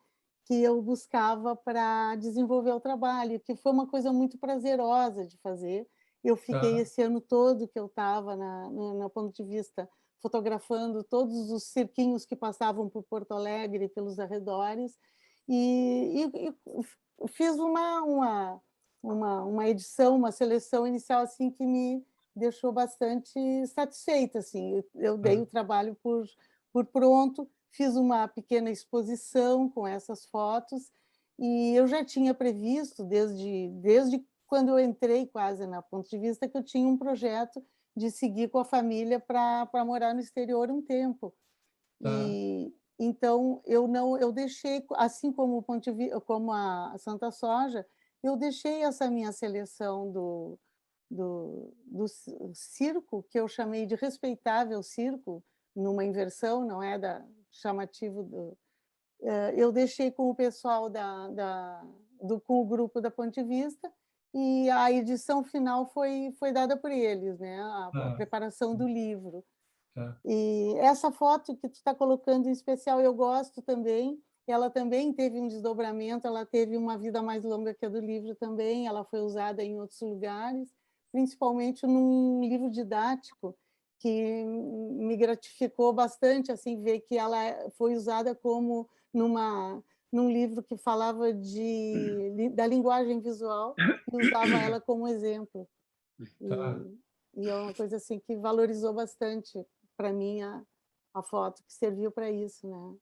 eu buscava para desenvolver o trabalho, que foi uma coisa muito prazerosa de fazer. Eu fiquei tá, esse ano todo que eu estava na Ponto de Vista, fotografando todos os cirquinhos que passavam por Porto Alegre e pelos arredores, e fiz uma edição, uma seleção inicial assim que me deixou bastante satisfeita, assim. Eu dei tá, o trabalho por pronto, fiz uma pequena exposição com essas fotos e eu já tinha previsto desde quando eu entrei quase na Ponto de Vista que eu tinha um projeto de seguir com a família para morar no exterior um tempo. tá, E então eu deixei, assim como o Ponte Vi como a Santa Soja, eu deixei essa minha seleção do circo, que eu chamei de respeitável circo, numa inversão, não é, chamativo eu deixei com o pessoal com o grupo da Ponte Vista, e a edição final foi dada por eles, né, a tá, preparação do livro. tá, E essa foto que tu está colocando em especial eu gosto também, ela também teve um desdobramento, ela teve uma vida mais longa que a do livro também, ela foi usada em outros lugares, principalmente num livro didático, que me gratificou bastante, assim, ver que ela foi usada como num livro que falava da linguagem visual e usava ela como exemplo. tá. E é uma coisa assim que valorizou bastante para mim a foto, que serviu para isso, né.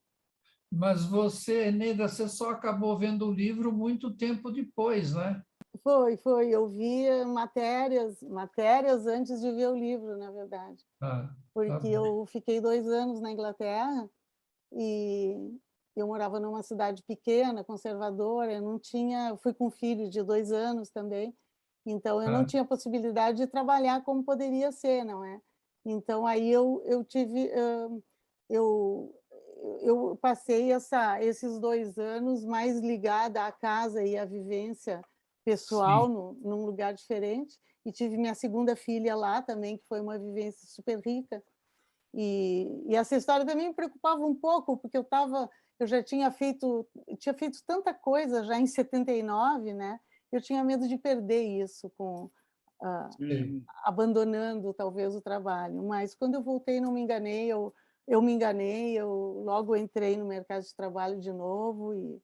Mas você, Neida, você só acabou vendo o livro muito tempo depois, né? Foi, eu vi matérias antes de ver o livro, na verdade, Tá, tá porque bom. eu fiquei 2 anos na Inglaterra e eu morava numa cidade pequena, conservadora, eu fui com um filho de 2 anos também, então eu não Tá, tinha possibilidade de trabalhar como poderia ser, não é. Então aí eu tive, eu eu passei esses 2 anos mais ligada à casa e à vivência pessoal sim, num lugar diferente, e tive minha segunda filha lá também, que foi uma vivência super rica. E essa história também me preocupava um pouco, porque eu já tinha feito tanta coisa já em 79, né, eu tinha medo de perder isso sim. abandonando talvez o trabalho, mas quando eu voltei não me enganei, eu me enganei, eu logo entrei no mercado de trabalho de novo e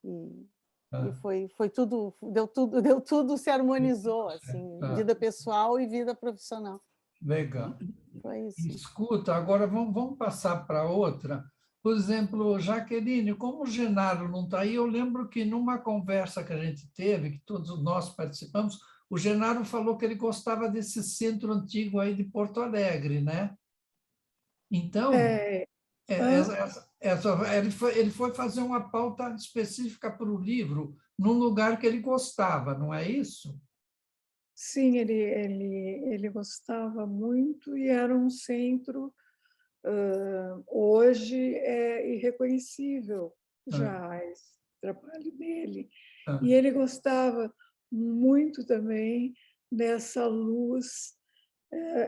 e Tá, foi tudo deu tudo, se harmonizou, assim, tá. vida pessoal e vida profissional. Legal. Foi isso. Escuta, agora vamos passar para outra. Por exemplo, Jaqueline, como o Genaro não está aí, eu lembro que numa conversa que a gente teve, que todos nós participamos, o Genaro falou que ele gostava desse centro antigo aí de Porto Alegre, né? Então, É, Ele foi fazer uma pauta específica para o livro, num lugar que ele gostava, não é isso? Sim, ele gostava muito e era um centro, hoje é irreconhecível já esse trabalho dele. E ele gostava muito também dessa luz.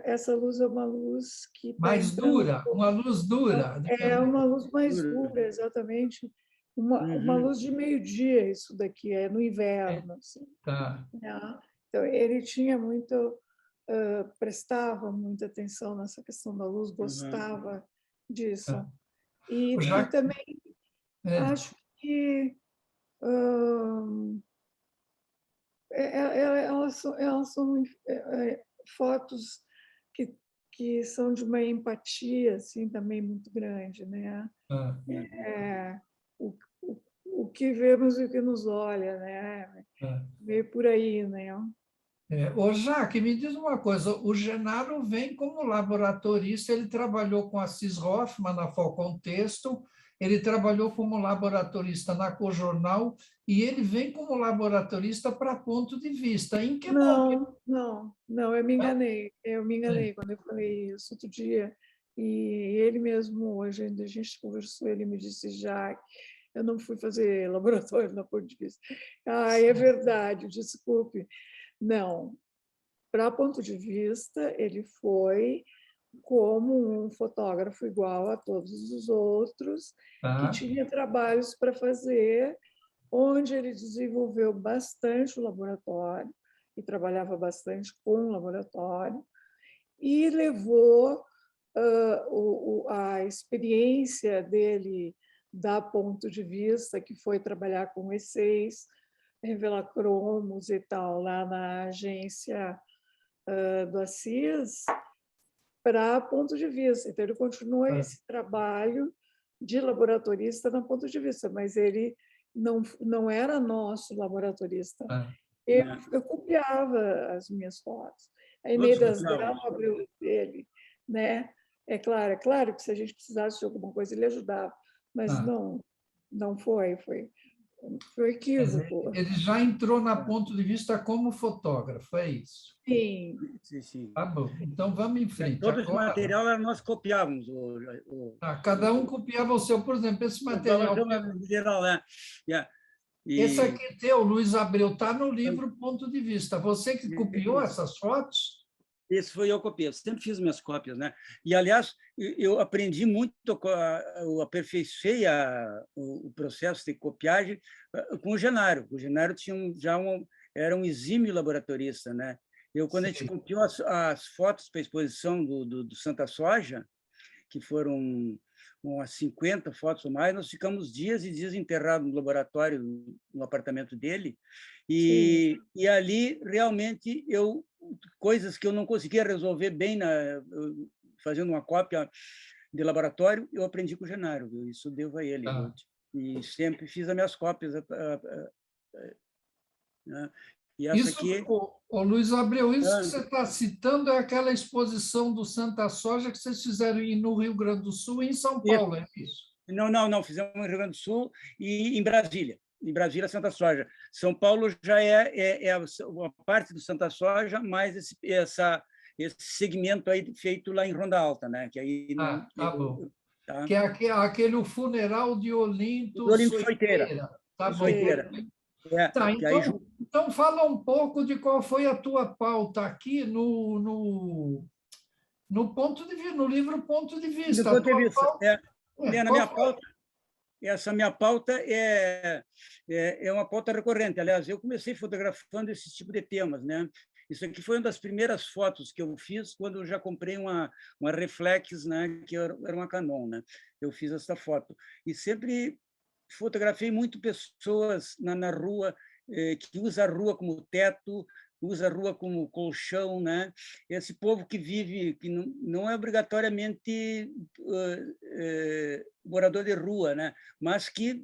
Essa luz é uma luz que está Mais entrando. dura, uma luz dura. É uma luz mais dura, exatamente. Uma luz de meio-dia, isso daqui, é no inverno. Assim, Tá. né? Então, ele tinha muito, prestava muita atenção nessa questão da luz, gostava disso. E também acho que elas são fotos que são de uma empatia assim também muito grande, né? O que vemos e o que nos olha, né? Meio por aí, né? Ô, Jaque, me diz uma coisa, o Genaro vem como laboratorista, ele trabalhou com Assis Hoffmann na Falcon Texto, ele trabalhou como laboratorista na Cojornal e ele vem como laboratorista para Ponto de Vista. Em que momento? Não, eu me enganei quando eu falei isso outro dia, e ele mesmo, hoje ainda a gente conversou, ele me disse, já, eu não fui fazer laboratório na Ponto de Vista. É verdade, desculpe. Não, para Ponto de Vista, ele foi como um fotógrafo igual a todos os outros, que tinha trabalhos para fazer, onde ele desenvolveu bastante o laboratório e trabalhava bastante com o laboratório, e levou a experiência dele da Ponto de Vista, que foi trabalhar com E6, revelar cromos e tal, lá na agência do Assis, para Ponto de Vista. Então, ele continua esse trabalho de laboratorista na Ponto de Vista, mas ele não era nosso laboratorista. Eu copiava as minhas fotos. A Eneida Asdal abriu dele, né? É claro que se a gente precisasse de alguma coisa, ele ajudava, mas não foi equívoco. Ele já entrou na Ponto de Vista como fotógrafo, é isso? Sim. Tá bom, então vamos em frente. Todo esse material nós copiávamos. Cada um copiava o seu. Por exemplo, esse material... geral, né? Esse aqui teu, Luiz Abreu, está no livro Ponto de Vista. Você que copiou essas fotos? Esse foi eu que copiei. Eu sempre fiz minhas cópias, né? E, aliás, eu aprendi muito, eu aperfeiçoei o processo de copiagem com o Genaro. O Genaro era um exímio laboratorista, né? Quando a gente copiou as fotos para a exposição do Santa Soja, que foram umas 50 fotos ou mais, nós ficamos dias e dias enterrados no laboratório, no apartamento dele, e ali, realmente, coisas que eu não conseguia resolver bem fazendo uma cópia de laboratório, eu aprendi com o Genaro, isso devo a ele. E sempre fiz as minhas cópias. Né? E essa isso, aqui... o Luiz Abreu, isso que você está citando é aquela exposição do Santa Soja que vocês fizeram no Rio Grande do Sul e em São Paulo, é isso? Não, fizemos no Rio Grande do Sul e em Brasília. Em Brasília, Santa Soja. São Paulo já é uma parte do Santa Soja, mais esse segmento aí feito lá em Ronda Alta, né? Que aí bom. Que é aquele funeral de Olinto Soiteira. Tá bom. Soiteira. Então, fala um pouco de qual foi a tua pauta aqui no ponto de vista, no livro Ponto de Vista. No ponto de vista. Na minha pauta, essa minha pauta é uma pauta recorrente. Aliás, eu comecei fotografando esse tipo de temas, né? Isso aqui foi uma das primeiras fotos que eu fiz quando eu já comprei uma reflex, né? Que era uma Canon, né? Eu fiz essa foto e sempre fotografei muito pessoas na rua, que usa a rua como teto, usa a rua como colchão, né? Esse povo que vive, que não é obrigatoriamente morador de rua, né? Mas que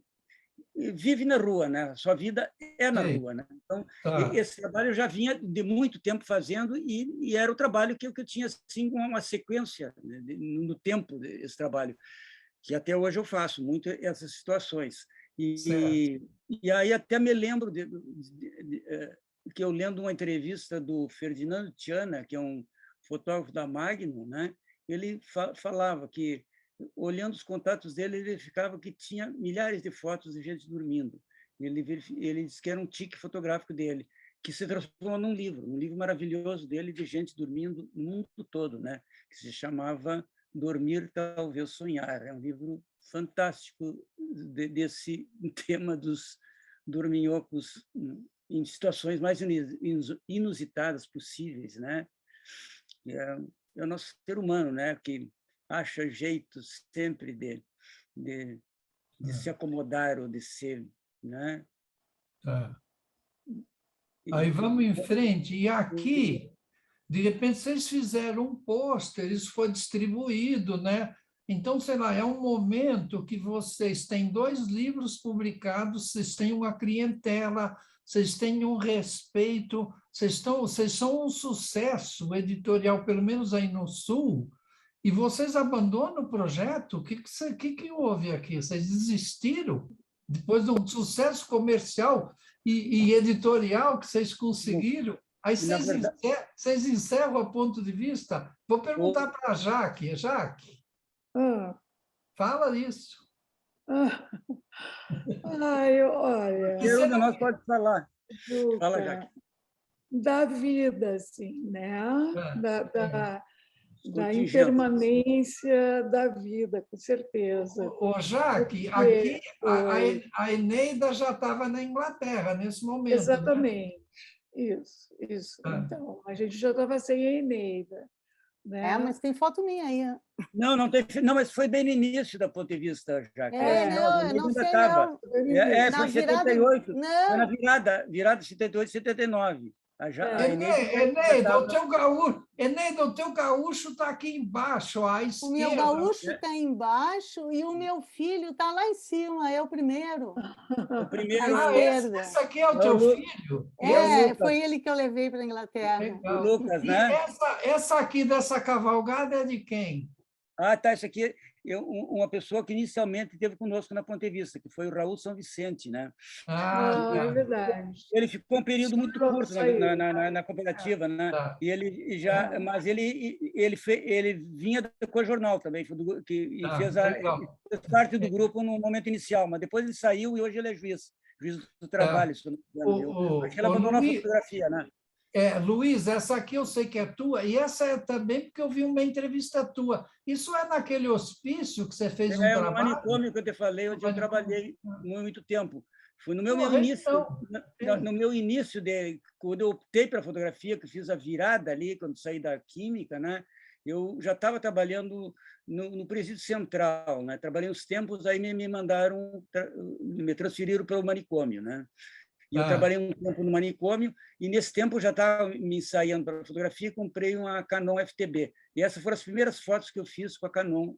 vive na rua, né? Sua vida é na rua, né? Então, esse trabalho eu já vinha de muito tempo fazendo e era o trabalho que eu tinha assim uma sequência, né, no tempo desse trabalho. que até hoje eu faço muito essas situações. Certo. E aí até me lembro que eu lendo uma entrevista do Ferdinando Tiana, que é um fotógrafo da Magnum, né? Ele falava que, olhando os contatos dele, ele verificava que tinha milhares de fotos de gente dormindo. Ele disse que era um tique fotográfico dele, que se transformou num livro maravilhoso dele de gente dormindo no mundo todo, né? Que se chamava Dormir, Talvez Sonhar. É um livro fantástico desse tema dos dorminhocos em situações mais inusitadas possíveis, né? É o nosso ser humano, né? Que acha jeitos sempre de se acomodar ou de ser, né? Tá. Aí vamos em frente. E aqui, de repente, vocês fizeram um pôster, isso foi distribuído, né? Então, sei lá, é um momento que vocês têm 2 livros publicados, vocês têm uma clientela, vocês têm um respeito, vocês são um sucesso editorial, pelo menos aí no Sul, e vocês abandonam o projeto? O que houve aqui? Vocês desistiram? Depois de um sucesso comercial e editorial que vocês conseguiram, aí vocês encerram a ponto de vista? Vou perguntar para a Jaque. Jaque, fala isso. Olha, Eu de nós pode falar. Fala, Jaque. Da vida, assim, né? Da Contingente. impermanência da vida, com certeza. Ô, Jaque, Porque aqui a Eneida já estava na Inglaterra nesse momento, né? exatamente, isso. Então, a gente já estava sem a Eneida, né? Mas tem foto minha aí. Não tem, não, mas foi bem no início da ponto de vista, Jaque. Eu não sei, não. Foi em 78. Não. Foi na virada de 78, 79. Eneida, o teu gaúcho está aqui embaixo, à esquerda. O meu gaúcho está embaixo e o meu filho está lá em cima, é o primeiro. O primeiro. Esse aqui é o teu filho? Foi ele que eu levei para a Inglaterra. O Lucas, né? E essa aqui dessa cavalgada é de quem? Tá, isso aqui uma pessoa que inicialmente esteve conosco na Ponte Vista, que foi o Raul São Vicente, né? É verdade. Ele ficou um período muito curto na cooperativa, né? E ele já, mas ele vinha da Cojornal também, e fez parte do grupo no momento inicial, mas depois ele saiu e hoje ele é juiz do trabalho. Acho que ele abandonou a fotografia, né? Luiz, essa aqui eu sei que é tua, e essa é também porque eu vi uma entrevista tua. Isso é naquele hospício que você fez um trabalho? É o manicômio que eu te falei, onde eu trabalhei muito tempo. Foi no meu início, quando eu optei para a fotografia, que eu fiz a virada ali, quando saí da química, né? Eu já estava trabalhando no Presídio Central, né? Trabalhei uns tempos, aí me mandaram, me transferiram para o manicômio, né? E eu trabalhei um tempo no manicômio, e nesse tempo eu já estava me ensaiando para fotografia e comprei uma Canon FTB. E essas foram as primeiras fotos que eu fiz com a Canon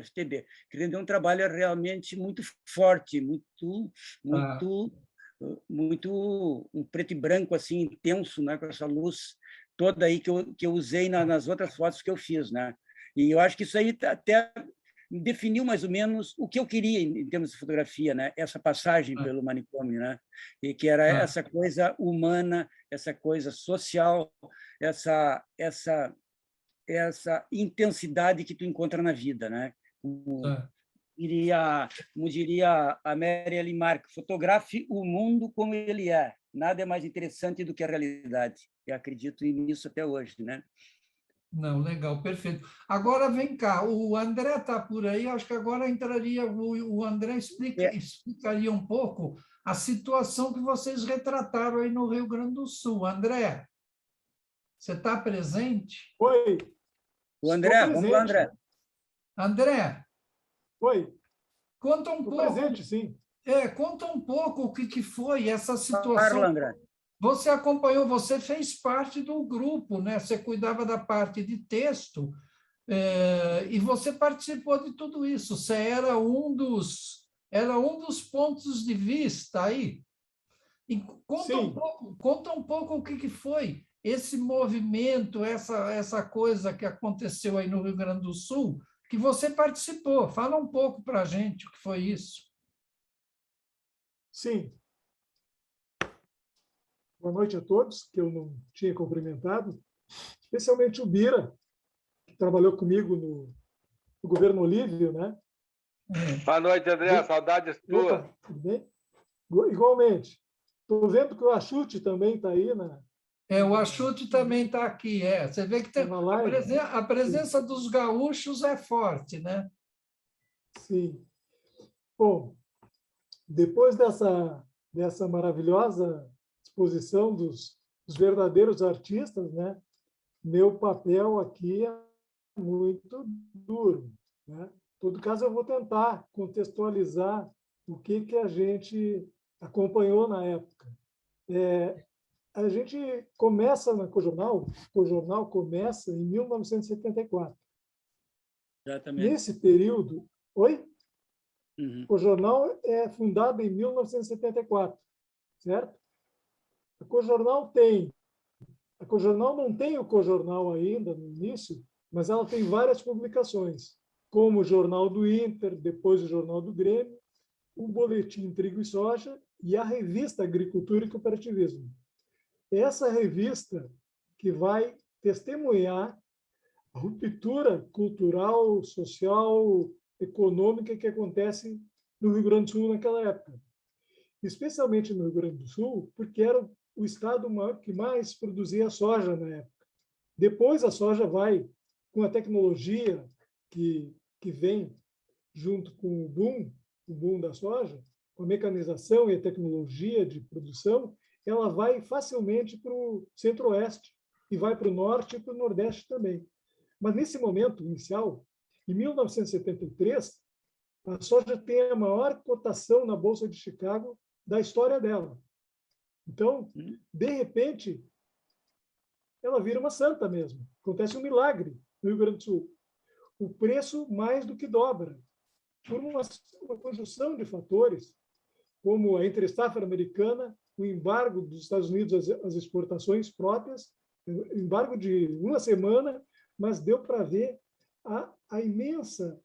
FTB, que rendeu um trabalho realmente muito forte, muito um preto e branco assim intenso, né, com essa luz toda aí que eu usei nas outras fotos que eu fiz, né? E eu acho que isso aí até definiu mais ou menos o que eu queria em termos de fotografia, né? Essa passagem pelo manicômio, né? E que era essa coisa humana, essa coisa social, essa intensidade que tu encontra na vida, né? Como diria a Mary Ellen Mark, fotografe o mundo como ele é. Nada é mais interessante do que a realidade. Eu acredito nisso até hoje, né? Não, legal, perfeito. Agora, vem cá, o André está por aí, acho que agora entraria, o André explicaria um pouco a situação que vocês retrataram aí no Rio Grande do Sul. André, você está presente? Oi. O André, vamos lá, André. André. Oi. Conta um pouco. Presente, sim. Conta um pouco o que foi essa situação. Fala, André. Você acompanhou, você fez parte do grupo, né? Você cuidava da parte de texto, e você participou de tudo isso. Você era um dos pontos de vista aí. E conta um pouco o que foi esse movimento, essa coisa que aconteceu aí no Rio Grande do Sul, que você participou. Fala um pouco para a gente o que foi isso. Sim. Boa noite a todos, que eu não tinha cumprimentado, especialmente o Bira, que trabalhou comigo no governo Olívio, né? Boa noite, André. Saudades tuas. Opa, tudo bem? Igualmente. Estou vendo que o Axute também está aí O Axute também está aqui. Você vê que tem, a presença dos gaúchos é forte, né? Sim. Bom, depois dessa maravilhosa exposição dos verdadeiros artistas, né? Meu papel aqui é muito duro, né? Em todo caso, eu vou tentar contextualizar o que a gente acompanhou na época. A gente começa na Cojornal, o Cojornal começa em 1974. Exatamente. Nesse período... Oi? Uhum. O jornal é fundado em 1974, certo? A Cojornal não tem o Cojornal ainda no início, mas ela tem várias publicações, como o Jornal do Inter, depois o Jornal do Grêmio, o Boletim Trigo e Soja e a revista Agricultura e Cooperativismo. Essa revista que vai testemunhar a ruptura cultural, social, econômica que acontece no Rio Grande do Sul naquela época. Especialmente no Rio Grande do Sul, porque era o estado que mais produzia soja na época. Depois a soja vai, com a tecnologia que vem junto com o boom da soja, com a mecanização e a tecnologia de produção, ela vai facilmente para o centro-oeste e vai para o norte e para o nordeste também. Mas nesse momento inicial, em 1973, a soja tem a maior cotação na Bolsa de Chicago da história dela. Então, de repente, ela vira uma santa mesmo. Acontece um milagre no Rio Grande do Sul. O preço mais do que dobra, por uma conjunção de fatores, como a entre-safra americana, o embargo dos Estados Unidos às exportações próprias, embargo de uma semana, mas deu para ver a imensa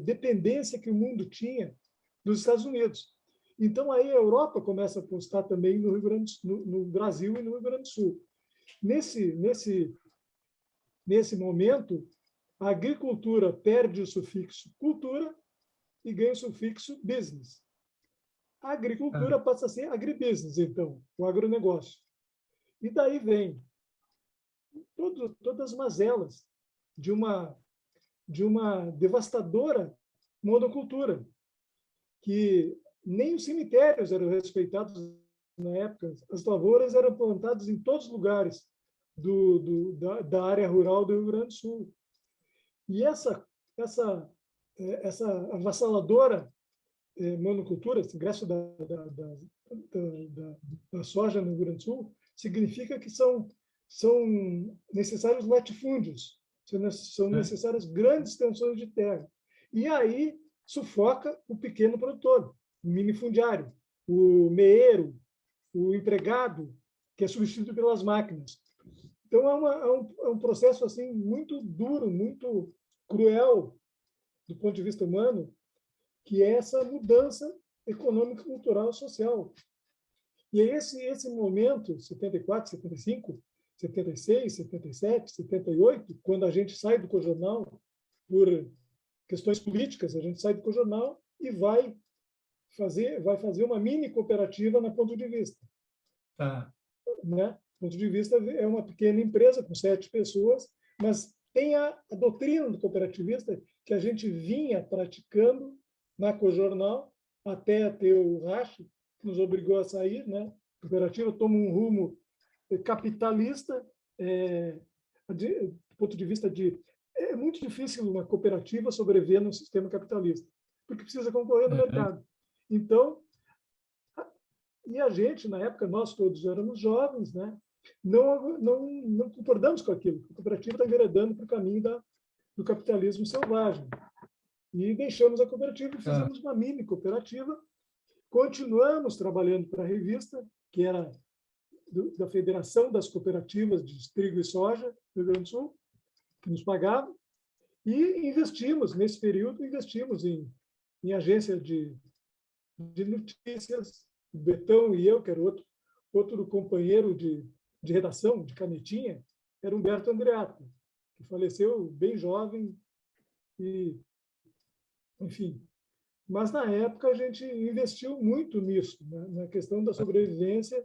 dependência que o mundo tinha dos Estados Unidos. Então, aí a Europa começa a apostar também no Brasil e no Rio Grande do Sul. Nesse momento, a agricultura perde o sufixo cultura e ganha o sufixo business. A agricultura passa a ser agribusiness, então, o agronegócio. E daí vem todas as mazelas de uma devastadora monocultura, que nem os cemitérios eram respeitados na época. As lavouras eram plantadas em todos os lugares da área rural do Rio Grande do Sul. E essa avassaladora monocultura, esse ingresso da soja no Rio Grande do Sul, significa que são necessários latifúndios, são necessárias grandes extensões de terra. E aí sufoca o pequeno produtor, o minifundiário, o meeiro, o empregado, que é substituído pelas máquinas. Então, é um processo assim muito duro, muito cruel do ponto de vista humano, que é essa mudança econômica, cultural e social. E é esse momento, 74, 75, 76, 77, 78, quando a gente sai do Cojornal por questões políticas, a gente sai do Cojornal e vai fazer uma mini cooperativa na Ponto de Vista. Né? Ponto de Vista é uma pequena empresa com 7 pessoas, mas tem a doutrina do cooperativista que a gente vinha praticando na Cojornal até ter o racha, que nos obrigou a sair, né? A cooperativa toma um rumo capitalista, do ponto de vista de... É muito difícil uma cooperativa sobreviver num sistema capitalista, porque precisa concorrer no mercado. Então, e a gente, na época, nós todos éramos jovens, né? Não concordamos com aquilo. A cooperativa está enveredando para o caminho do capitalismo selvagem. E deixamos a cooperativa e fizemos uma mini cooperativa. Continuamos trabalhando para a revista, que era da Federação das Cooperativas de Trigo e Soja do Rio Grande do Sul, que nos pagava. E investimos, nesse período, investimos em agência de notícias. O Betão e eu, que era outro companheiro de redação, de canetinha, era Humberto Andreatta, que faleceu bem jovem, e, enfim. Mas, na época, a gente investiu muito nisso, né? Na questão da sobrevivência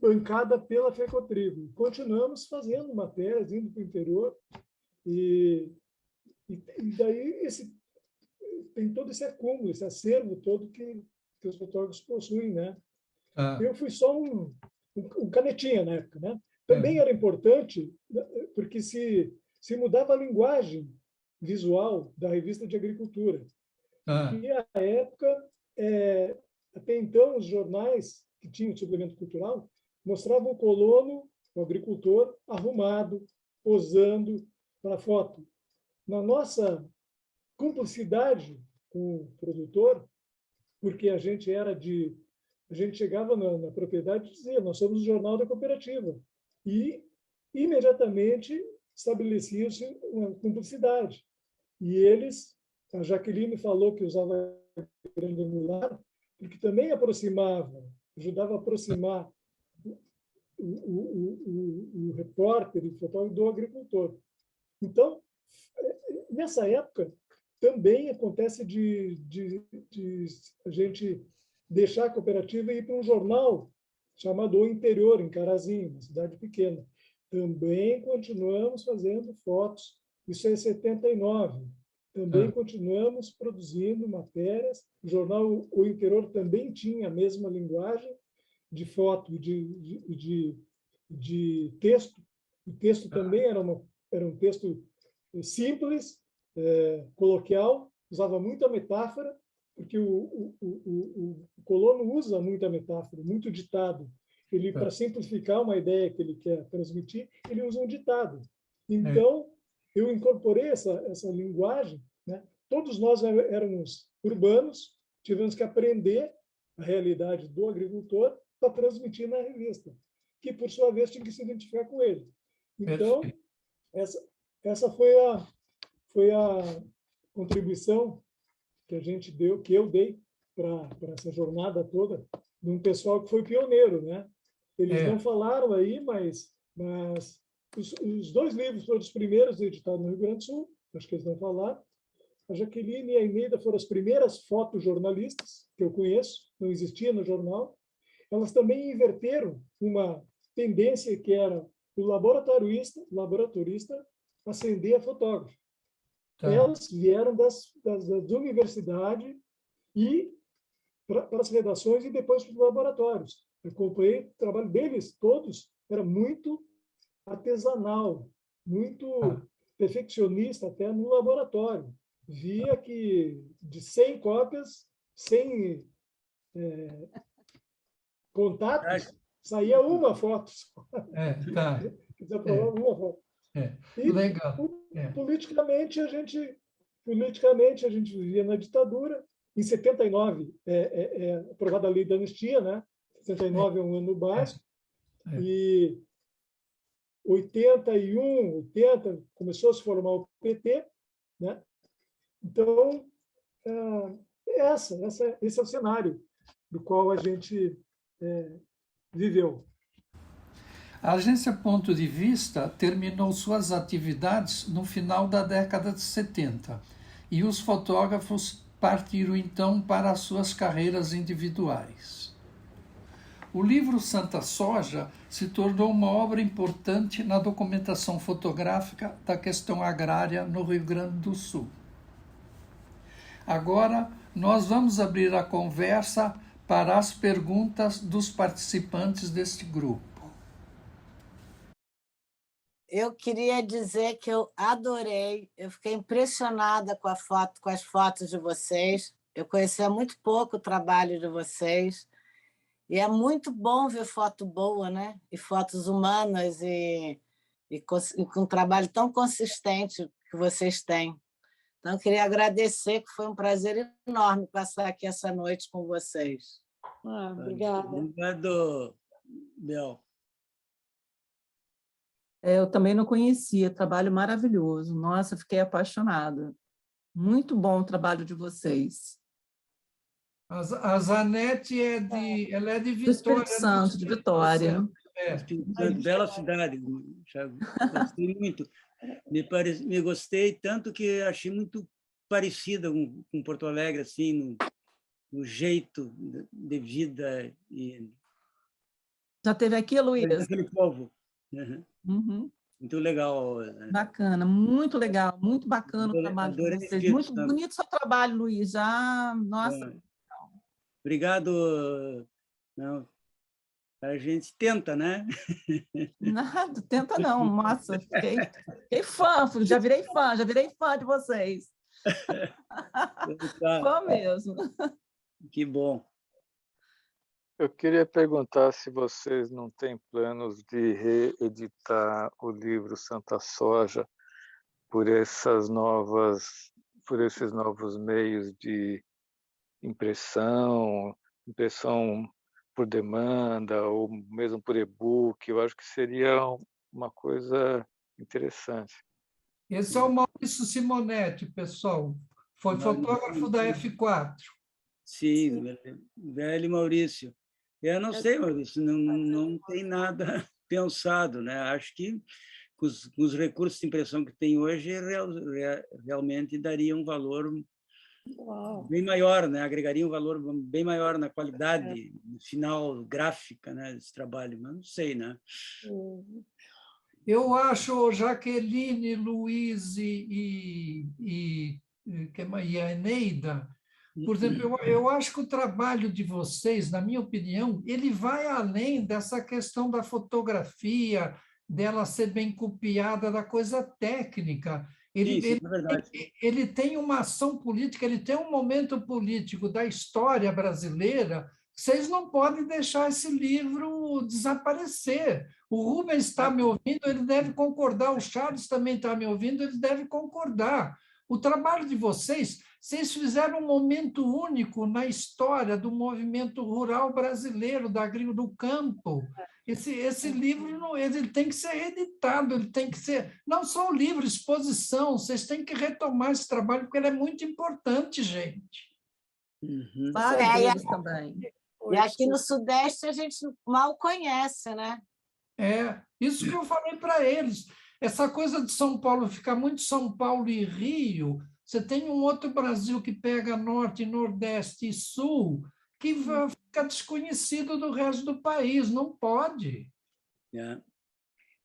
bancada pela Fecotribo. Continuamos fazendo matérias, indo para o interior, e daí tem todo esse acúmulo, esse acervo todo que os fotógrafos possuem, né? Eu fui só um canetinha na época, né? Também era importante, porque se mudava a linguagem visual da revista de agricultura. E, à época, até então, os jornais que tinham suplemento cultural mostravam o colono, o agricultor, arrumado, posando para a foto. Na nossa cumplicidade com o produtor, porque a gente chegava na propriedade e dizia: nós somos o jornal da cooperativa. E imediatamente estabelecia-se uma cumplicidade. E eles, a Jaqueline falou que usava grande angular, porque também ajudava a aproximar o repórter e o fotógrafo do agricultor. Então, nessa época, também acontece de a gente deixar a cooperativa e ir para um jornal chamado O Interior, em Carazinho, uma cidade pequena. Também continuamos fazendo fotos. Isso é em 79. Também continuamos produzindo matérias. O jornal O Interior também tinha a mesma linguagem de foto e de texto. O texto também era um texto simples, coloquial, usava muita metáfora, porque o colono usa muita metáfora, muito ditado. Ele, para simplificar uma ideia que ele quer transmitir, ele usa um ditado. Então, eu incorporei essa linguagem, né? Todos nós éramos urbanos, tivemos que aprender a realidade do agricultor para transmitir na revista, que, por sua vez, tinha que se identificar com ele. Então, essa foi a contribuição que a gente deu, que eu dei para essa jornada toda, de um pessoal que foi pioneiro, né? Eles não falaram aí, mas os 2 livros foram os primeiros editados no Rio Grande do Sul, acho que eles não falaram. A Jaqueline e a Eneida foram as primeiras fotojornalistas que eu conheço, não existia no jornal. Elas também inverteram uma tendência que era o laboratorista ascender a fotógrafo. Elas vieram das universidades e para as redações e depois para os laboratórios. Eu acompanhei o trabalho deles, todos, era muito artesanal, muito perfeccionista até no laboratório. Via que de 100 cópias, 100 contatos, saía uma foto. Desaprovava uma foto. E, legal. Politicamente, a gente vivia na ditadura. Em 79, aprovada a lei da anistia, né? 79 é um ano básico. E 81, 80, começou a se formar o PT, né? Então, esse é o cenário do qual a gente viveu. A agência Ponto de Vista terminou suas atividades no final da década de 70 e os fotógrafos partiram então para as suas carreiras individuais. O livro Santa Soja se tornou uma obra importante na documentação fotográfica da questão agrária no Rio Grande do Sul. Agora, nós vamos abrir a conversa para as perguntas dos participantes deste grupo. Eu queria dizer que eu adorei, eu fiquei impressionada com as fotos de vocês. Eu conhecia muito pouco o trabalho de vocês. E é muito bom ver foto boa, né? E fotos humanas e com um trabalho tão consistente que vocês têm. Então, eu queria agradecer, que foi um prazer enorme passar aqui essa noite com vocês. Obrigada. Obrigado, Bel. Eu também não conhecia, trabalho maravilhoso. Nossa, fiquei apaixonada. Muito bom o trabalho de vocês. A Zanetti ela é de Do Espírito Vitória, no Santo, de Espírito Vitória. Santo. É. Bela cidade, já gostei muito. Me gostei tanto que achei muito parecida com Porto Alegre, assim, no jeito de vida e Já teve aqui, Luiz? daquele povo. Uhum. Uhum. Muito legal. Bacana, muito legal, muito bacana o trabalho de Adorei vocês. Espírito Muito Santo. bonito o seu trabalho, Luiz. Já, nossa. Obrigado. Não, a gente tenta, né? Nada, tenta não. Nossa, fiquei fã, já virei fã de vocês. Fã mesmo. Que bom. Eu queria perguntar se vocês não têm planos de reeditar o livro Santa Soja por esses novos meios de impressão por demanda ou mesmo por e-book. Eu acho que seria uma coisa interessante. Esse é o Maurício Simonetti, pessoal. Foi fotógrafo da F4. Sim, velho Maurício. Eu não sei, Maurício, não tem nada pensado, né? Acho que com os recursos de impressão que tem hoje, realmente daria um valor bem maior, né? Agregaria um valor bem maior na qualidade final gráfica, né, desse trabalho, mas não sei, né? Eu acho, Jaqueline, Luiz e a Eneida, por exemplo, eu acho que o trabalho de vocês, na minha opinião, ele vai além dessa questão da fotografia, dela ser bem copiada, da coisa técnica. Ele tem uma ação política, ele tem um momento político da história brasileira. Vocês não podem deixar esse livro desaparecer. O Rubens está me ouvindo, ele deve concordar. O Charles também está me ouvindo, ele deve concordar. O trabalho de vocês fizeram um momento único na história do movimento rural brasileiro, do campo. Esse livro ele tem que ser reeditado, ele tem que ser, não só o livro, exposição, vocês têm que retomar esse trabalho, porque ele é muito importante, gente. Vários deles também. E aqui no Sudeste a gente mal conhece, né? Isso que eu falei para eles. Essa coisa de São Paulo ficar muito São Paulo e Rio, você tem um outro Brasil que pega Norte, Nordeste e Sul, que fica desconhecido do resto do país, não pode.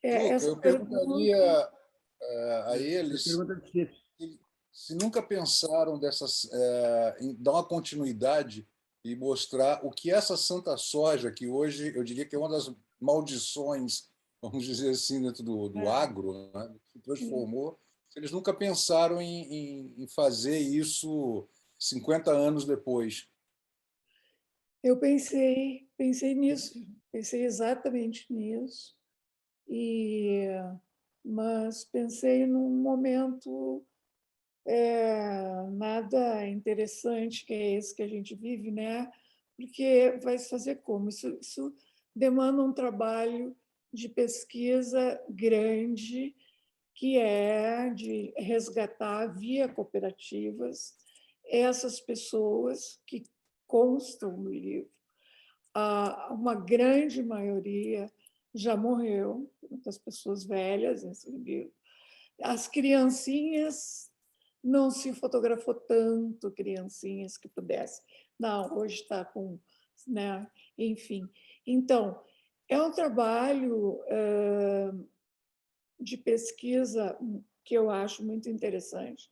Eu perguntaria a eles se nunca pensaram em dar uma continuidade e mostrar o que essa Santa Soja, que hoje eu diria que é uma das maldições, vamos dizer assim, dentro do agro, né, se transformou. Eles nunca pensaram em fazer isso 50 anos depois. Eu pensei nisso, pensei exatamente nisso, mas pensei num momento nada interessante, que é esse que a gente vive, né? Porque vai se fazer como? Isso demanda um trabalho de pesquisa grande, que é de resgatar via cooperativas essas pessoas que constam no livro. Uma grande maioria já morreu, muitas pessoas velhas nesse livro. As criancinhas, não se fotografou tanto criancinhas que pudessem. Não, hoje está com... né? Enfim. Então, é um trabalho de pesquisa que eu acho muito interessante,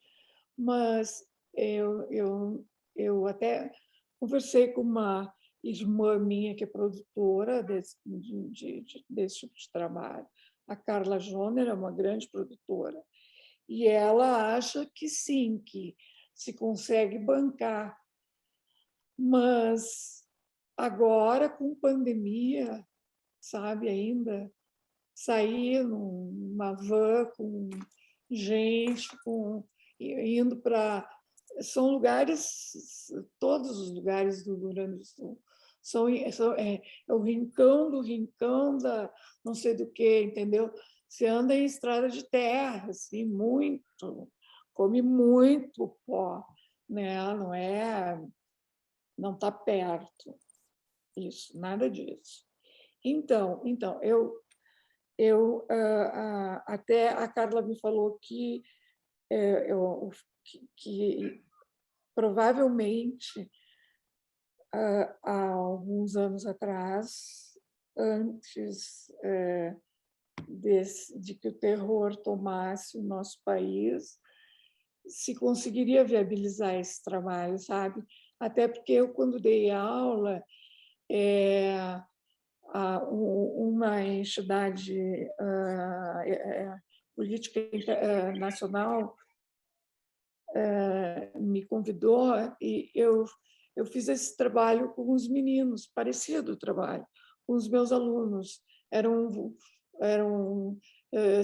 mas eu até conversei com uma irmã minha que é produtora desse tipo de trabalho. A Carla Joner é uma grande produtora, e ela acha que sim, que se consegue bancar. Mas agora, com pandemia, sabe, ainda sair numa van com gente, indo para... São lugares, todos os lugares do Rio Grande do Sul. É o rincão do rincão da não sei do que, entendeu? você anda em estrada de terra, assim, muito, come muito pó, né? Não está perto, isso, nada disso. Então até a Carla me falou que provavelmente há alguns anos atrás, antes de que o terror tomasse o nosso país, se conseguiria viabilizar esse trabalho, sabe? Até porque eu, quando dei aula, uma entidade política nacional me convidou e eu fiz esse trabalho com os meninos, parecido o trabalho, com os meus alunos. Eram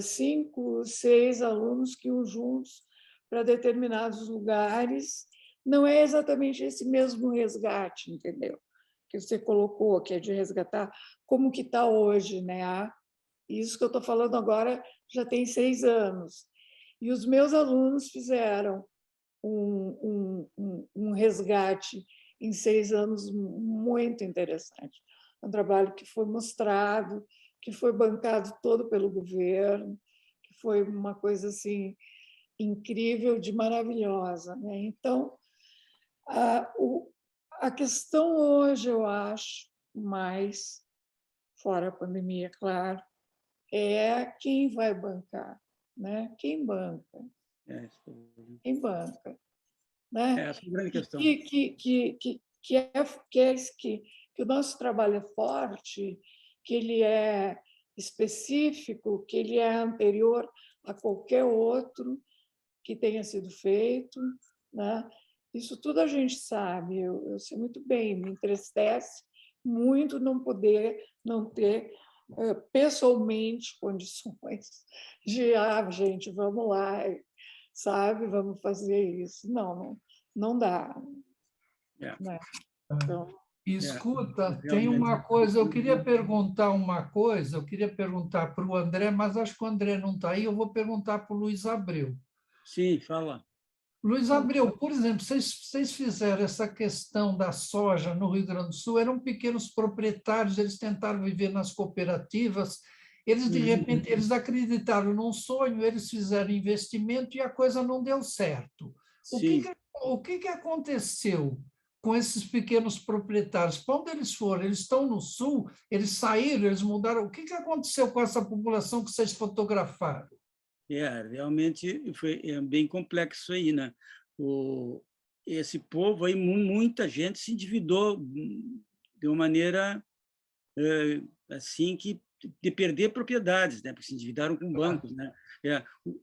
5, 6 alunos que iam juntos para determinados lugares. Não é exatamente esse mesmo resgate, entendeu? Que você colocou, que é de resgatar, como que está hoje, né? Isso que eu estou falando agora já tem 6 anos. E os meus alunos fizeram um resgate em 6 anos muito interessante. Um trabalho que foi mostrado, que foi bancado todo pelo governo, que foi uma coisa assim incrível, de maravilhosa, né? Então, a questão hoje, eu acho, mais fora a pandemia, claro, é quem vai bancar, né? Quem banca? Quem banca, né? Essa é a grande questão. Que o nosso trabalho é forte, que ele é específico, que ele é anterior a qualquer outro que tenha sido feito, né? Isso tudo a gente sabe, eu sei muito bem, me entristece muito não ter pessoalmente condições de, gente, vamos lá, sabe, vamos fazer isso. Não dá. Né? Então, escuta, tem uma coisa, eu queria perguntar para o André, mas acho que o André não está aí, eu vou perguntar para o Luiz Abreu. Sim, fala. Luiz Abreu, por exemplo, vocês fizeram essa questão da soja no Rio Grande do Sul, eram pequenos proprietários, eles tentaram viver nas cooperativas, eles, de repente, eles acreditaram num sonho, eles fizeram investimento e a coisa não deu certo. O que aconteceu com esses pequenos proprietários? Para onde eles foram? Eles estão no Sul? Eles saíram? Eles mudaram? O que aconteceu com essa população que vocês fotografaram? Realmente foi bem complexo aí, né? Esse povo aí, muita gente se endividou de uma maneira assim que de perder propriedades, né? Porque se endividaram com bancos, né?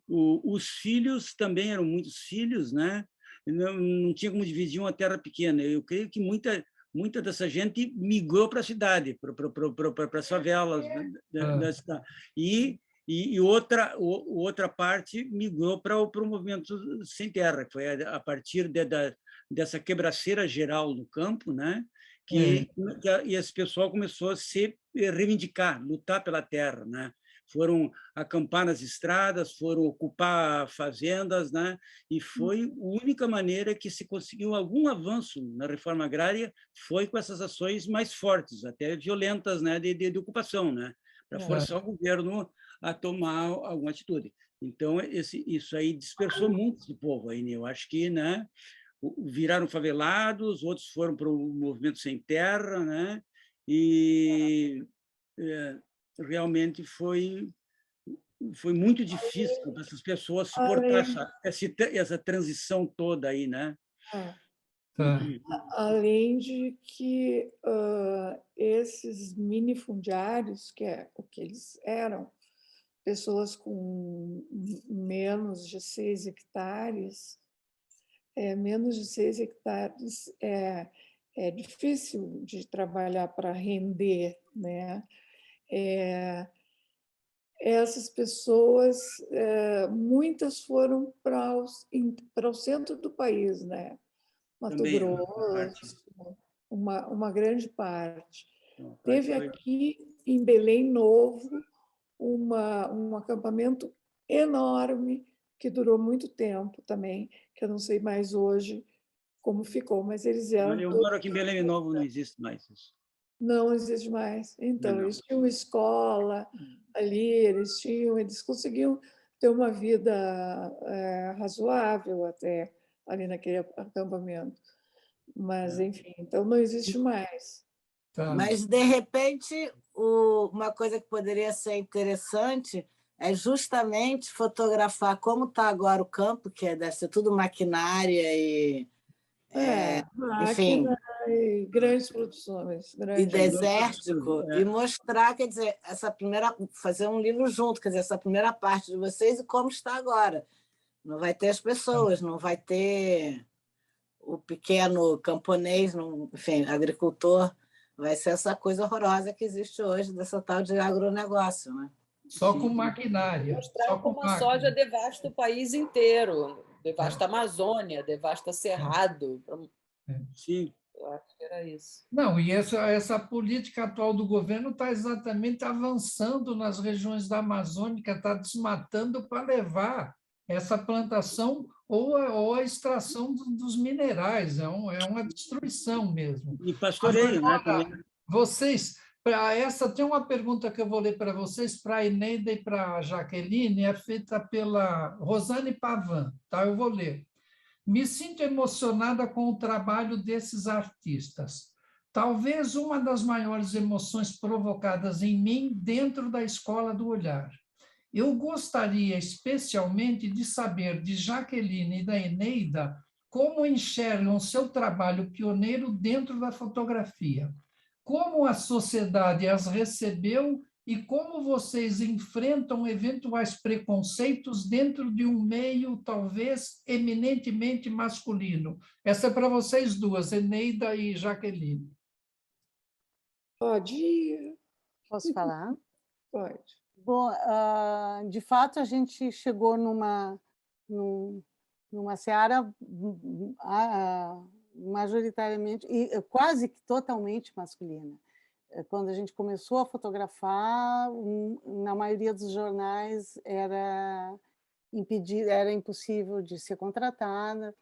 Os filhos também eram muitos filhos, né? Não tinha como dividir uma terra pequena. Eu creio que muita dessa gente migrou para a cidade, para as favelas da cidade. E outra parte migrou para o movimento sem terra, que foi a partir dessa quebraceira geral no campo, né? que esse pessoal começou a se reivindicar, lutar pela terra, né? Foram acampar nas estradas, foram ocupar fazendas, né? E foi a única maneira que se conseguiu algum avanço na reforma agrária, foi com essas ações mais fortes, até violentas, né? de ocupação, né? Para forçar o governo a tomar alguma atitude. Então, isso aí dispersou muito do povo. Aí, né? Eu acho que, né? Viraram favelados, outros foram para o movimento sem terra, né? E realmente foi muito difícil para essas pessoas suportar essa transição toda aí, né? Além de que esses minifundiários, que é o que eles eram, pessoas com menos de 6 hectares, menos de 6 hectares é difícil de trabalhar para render, né? Essas pessoas, muitas foram para o centro do país, né? Mato Também, Grosso, uma grande parte. Teve aqui em Belém Novo um acampamento enorme, que durou muito tempo também, que eu não sei mais hoje como ficou, mas eles eram... Eu moro aqui em Belém Novo, não existe mais isso. Não existe mais. Então, eles tinham escola ali, eles conseguiam ter uma vida razoável até ali naquele acampamento. Mas, enfim, então não existe mais. Mas, de repente, uma coisa que poderia ser interessante é justamente fotografar como está agora o campo, que deve ser tudo maquinária e... enfim, máquina e grandes produções. E desértico, e mostrar, quer dizer, fazer um livro junto, quer dizer, essa primeira parte de vocês e como está agora. Não vai ter as pessoas, não vai ter o pequeno camponês, enfim, agricultor, vai ser essa coisa horrorosa que existe hoje, dessa tal de agronegócio, né? Só com maquinária. Mostrar como a soja devasta o país inteiro, devasta a Amazônia, devasta Cerrado. Sim. Eu acho que era isso. Não, e essa política atual do governo está exatamente avançando nas regiões da Amazônica, está desmatando para levar essa plantação ou a extração dos minerais, é uma destruição mesmo. E pastoreio, né? Também. Vocês, tem uma pergunta que eu vou ler para vocês, para a Eneida e para a Jaqueline, é feita pela Rosane Pavan, tá? Eu vou ler. Me sinto emocionada com o trabalho desses artistas. Talvez uma das maiores emoções provocadas em mim dentro da Escola do Olhar. Eu gostaria especialmente de saber de Jaqueline e da Eneida como enxergam seu trabalho pioneiro dentro da fotografia, como a sociedade as recebeu e como vocês enfrentam eventuais preconceitos dentro de um meio, talvez, eminentemente masculino. Essa é para vocês duas, Eneida e Jaqueline. Pode ir. Posso falar? Pode. Bom, de fato, a gente chegou numa seara majoritariamente e quase que totalmente masculina. Quando a gente começou a fotografar, na maioria dos jornais era impossível de ser contratada,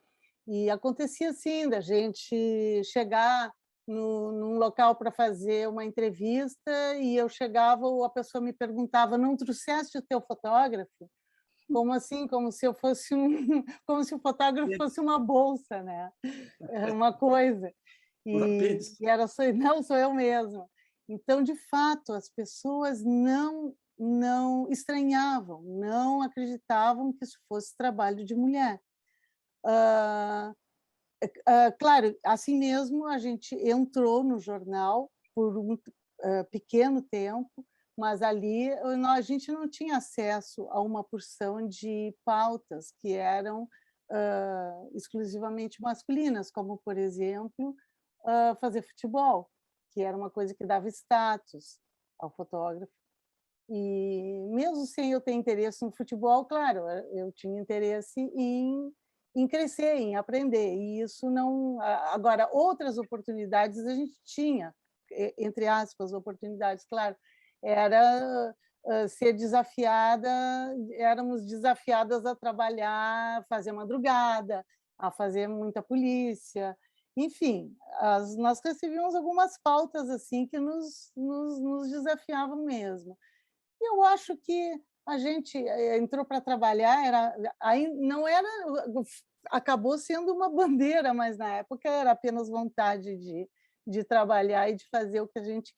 e acontecia assim, da gente chegar num local para fazer uma entrevista e eu chegava, ou a pessoa me perguntava: não trouxeste o teu fotógrafo? Como assim? Como se eu fosse como se o fotógrafo fosse uma bolsa, né? Era uma coisa. E era não, sou eu mesma. Então, de fato, as pessoas não estranhavam, não acreditavam que isso fosse trabalho de mulher. Claro, assim mesmo, a gente entrou no jornal por um pequeno tempo, mas ali a gente não tinha acesso a uma porção de pautas que eram exclusivamente masculinas, como, por exemplo, fazer futebol, que era uma coisa que dava status ao fotógrafo. E mesmo sem eu ter interesse no futebol, claro, eu tinha interesse em crescer, em aprender. E isso não... Agora, outras oportunidades a gente tinha, entre aspas, oportunidades, claro, era ser desafiada, éramos desafiadas a trabalhar, fazer madrugada, a fazer muita polícia, enfim, nós recebíamos algumas pautas assim que nos desafiavam mesmo. E eu acho que a gente entrou para trabalhar, acabou sendo uma bandeira, mas na época era apenas vontade de trabalhar e de fazer o que a gente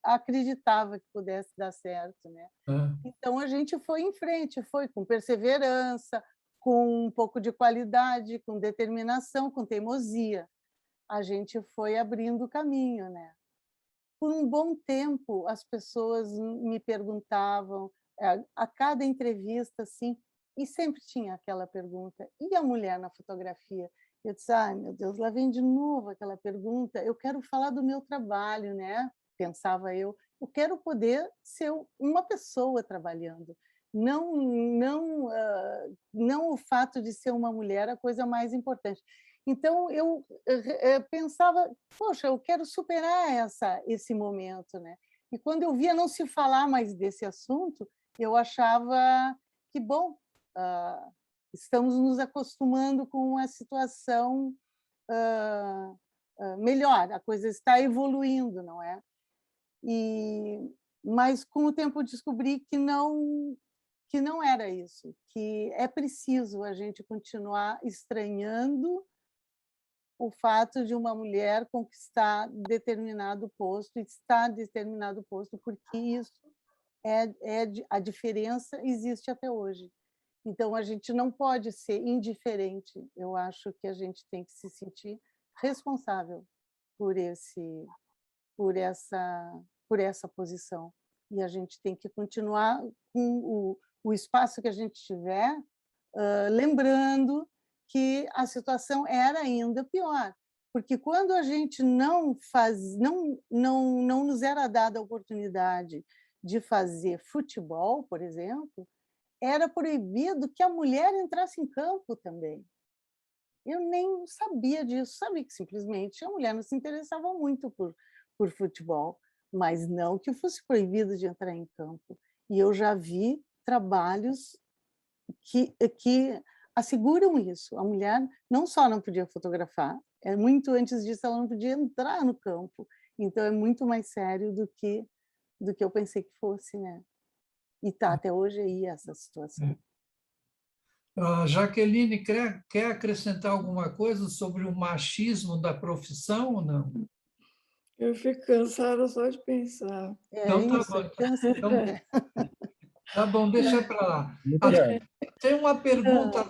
acreditava que pudesse dar certo, né? Então a gente foi em frente, foi com perseverança, com um pouco de qualidade, com determinação, com teimosia. A gente foi abrindo o caminho, né? Por um bom tempo, as pessoas me perguntavam, a cada entrevista, assim, e sempre tinha aquela pergunta: e a mulher na fotografia? Eu disse: ai, meu Deus, lá vem de novo aquela pergunta. Eu quero falar do meu trabalho, né? Pensava eu quero poder ser uma pessoa trabalhando. Não o fato de ser uma mulher a coisa mais importante. Então, eu pensava, poxa, eu quero superar esse momento, né? E quando eu via não se falar mais desse assunto, eu achava que, bom, estamos nos acostumando com uma situação melhor, a coisa está evoluindo, não é? Mas, com o tempo, eu descobri que não era isso, que é preciso a gente continuar estranhando o fato de uma mulher conquistar determinado posto, estar em determinado posto, porque isso a diferença existe até hoje. Então, a gente não pode ser indiferente. Eu acho que a gente tem que se sentir responsável por essa posição. E a gente tem que continuar com o espaço que a gente tiver, lembrando que a situação era ainda pior, porque quando a gente não nos era dada a oportunidade de fazer futebol, por exemplo, era proibido que a mulher entrasse em campo também. Eu nem sabia disso, sabia que simplesmente a mulher não se interessava muito por futebol, mas não que fosse proibido de entrar em campo. E eu já vi trabalhos que asseguram isso. A mulher não só não podia fotografar, muito antes disso ela não podia entrar no campo. Então é muito mais sério do que eu pensei que fosse, né? E está até hoje aí essa situação. Jaqueline, quer acrescentar alguma coisa sobre o machismo da profissão ou não? Eu fico cansada só de pensar. Então tá bom. Tá bom, deixa para lá. Tem uma pergunta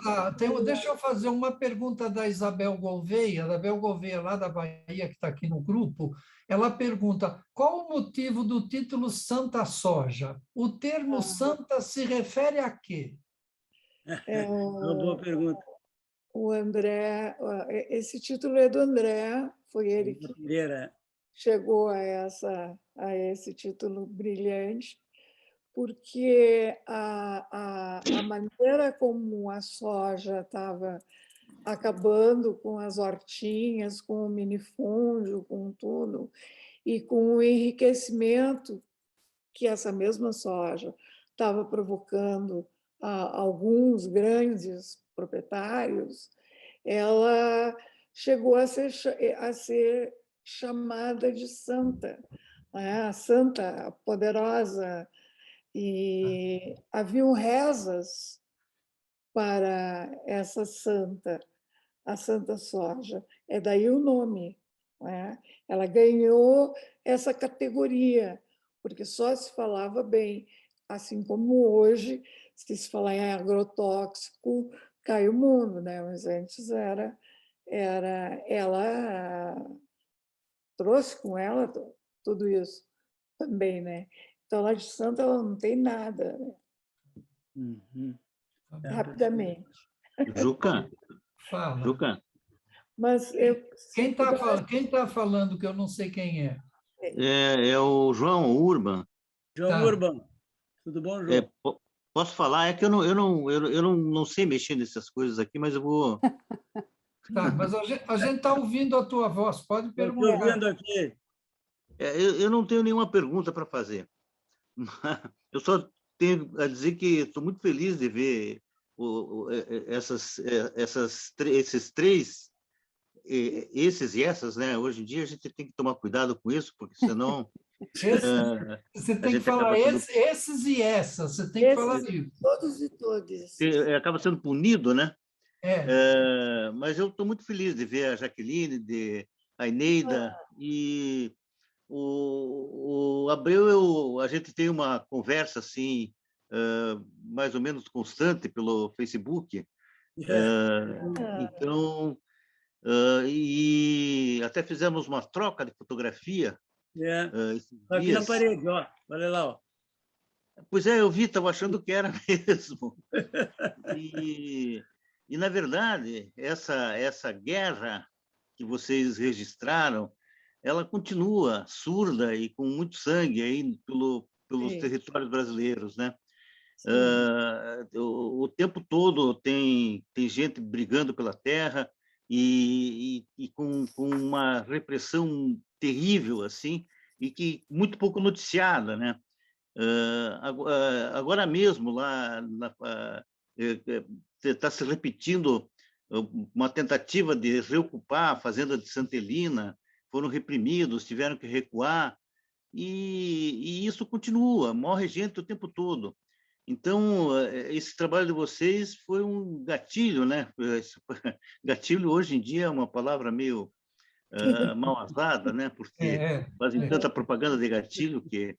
deixa eu fazer uma pergunta da Isabel Gouveia, lá da Bahia, que está aqui no grupo. Ela pergunta: qual o motivo do título Santa Soja? O termo santa se refere a quê? Uma boa pergunta. O André, esse título é do André, foi ele que chegou a esse título brilhante, porque a maneira como a soja estava acabando com as hortinhas, com o minifúndio, com tudo, e com o enriquecimento que essa mesma soja estava provocando a alguns grandes proprietários, ela chegou a ser chamada de santa, a santa, a poderosa, e haviam rezas para essa santa, a Santa Soja. É daí o nome. Né? Ela ganhou essa categoria, porque só se falava bem, assim como hoje, se falar em agrotóxico, cai o mundo, né? Mas antes ela trouxe com ela tudo isso também, né? Então, lá de Santa, ela não tem nada. Né? Rapidamente. Juca. Fala. Juca. Mas quem está falando que eu não sei quem é? É o João Urban. João Urban. Tudo bom, João? Posso falar? É que eu não sei mexer nessas coisas aqui, mas eu vou... Tá, mas a gente está ouvindo a tua voz, pode perguntar. Estou ouvindo aqui. Eu não tenho nenhuma pergunta para fazer. Eu só tenho a dizer que estou muito feliz de ver esses e essas, né? Hoje em dia a gente tem que tomar cuidado com isso, porque senão... Você tem que falar esses e essas, você tem que falar isso. Todos e todas. Acaba sendo punido, né? Mas eu estou muito feliz de ver a Jaqueline, a Eneida, e o Abreu, a gente tem uma conversa assim, mais ou menos constante pelo Facebook. Então, e até fizemos uma troca de fotografia. Aqui na parede, ó. Olha lá, ó. Pois eu vi, estava achando que era mesmo. E na verdade, essa guerra que vocês registraram, ela continua surda e com muito sangue aí pelos territórios brasileiros, né? O tempo todo tem gente brigando pela terra e com uma repressão terrível, assim, e que muito pouco noticiada, né? Agora mesmo lá está se repetindo uma tentativa de reocupar a fazenda de Santa Helena, foram reprimidos, tiveram que recuar, e isso continua, morre gente o tempo todo. Então, esse trabalho de vocês foi um gatilho, né? Gatilho, hoje em dia, é uma palavra meio mal usada, né? Porque fazem tanta propaganda de gatilho que...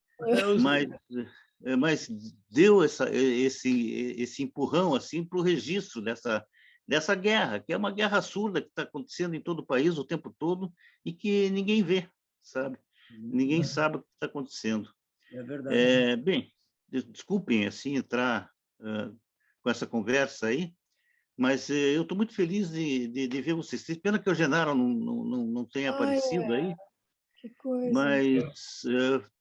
Mas deu esse empurrão assim, para o registro dessa guerra, que é uma guerra surda que está acontecendo em todo o país o tempo todo e que ninguém vê, sabe? Ninguém sabe o que está acontecendo. É verdade. Bem, desculpem assim entrar com essa conversa aí, mas eu estou muito feliz de ver vocês. Pena que o Genaro não tenha aparecido aí, que coisa. Mas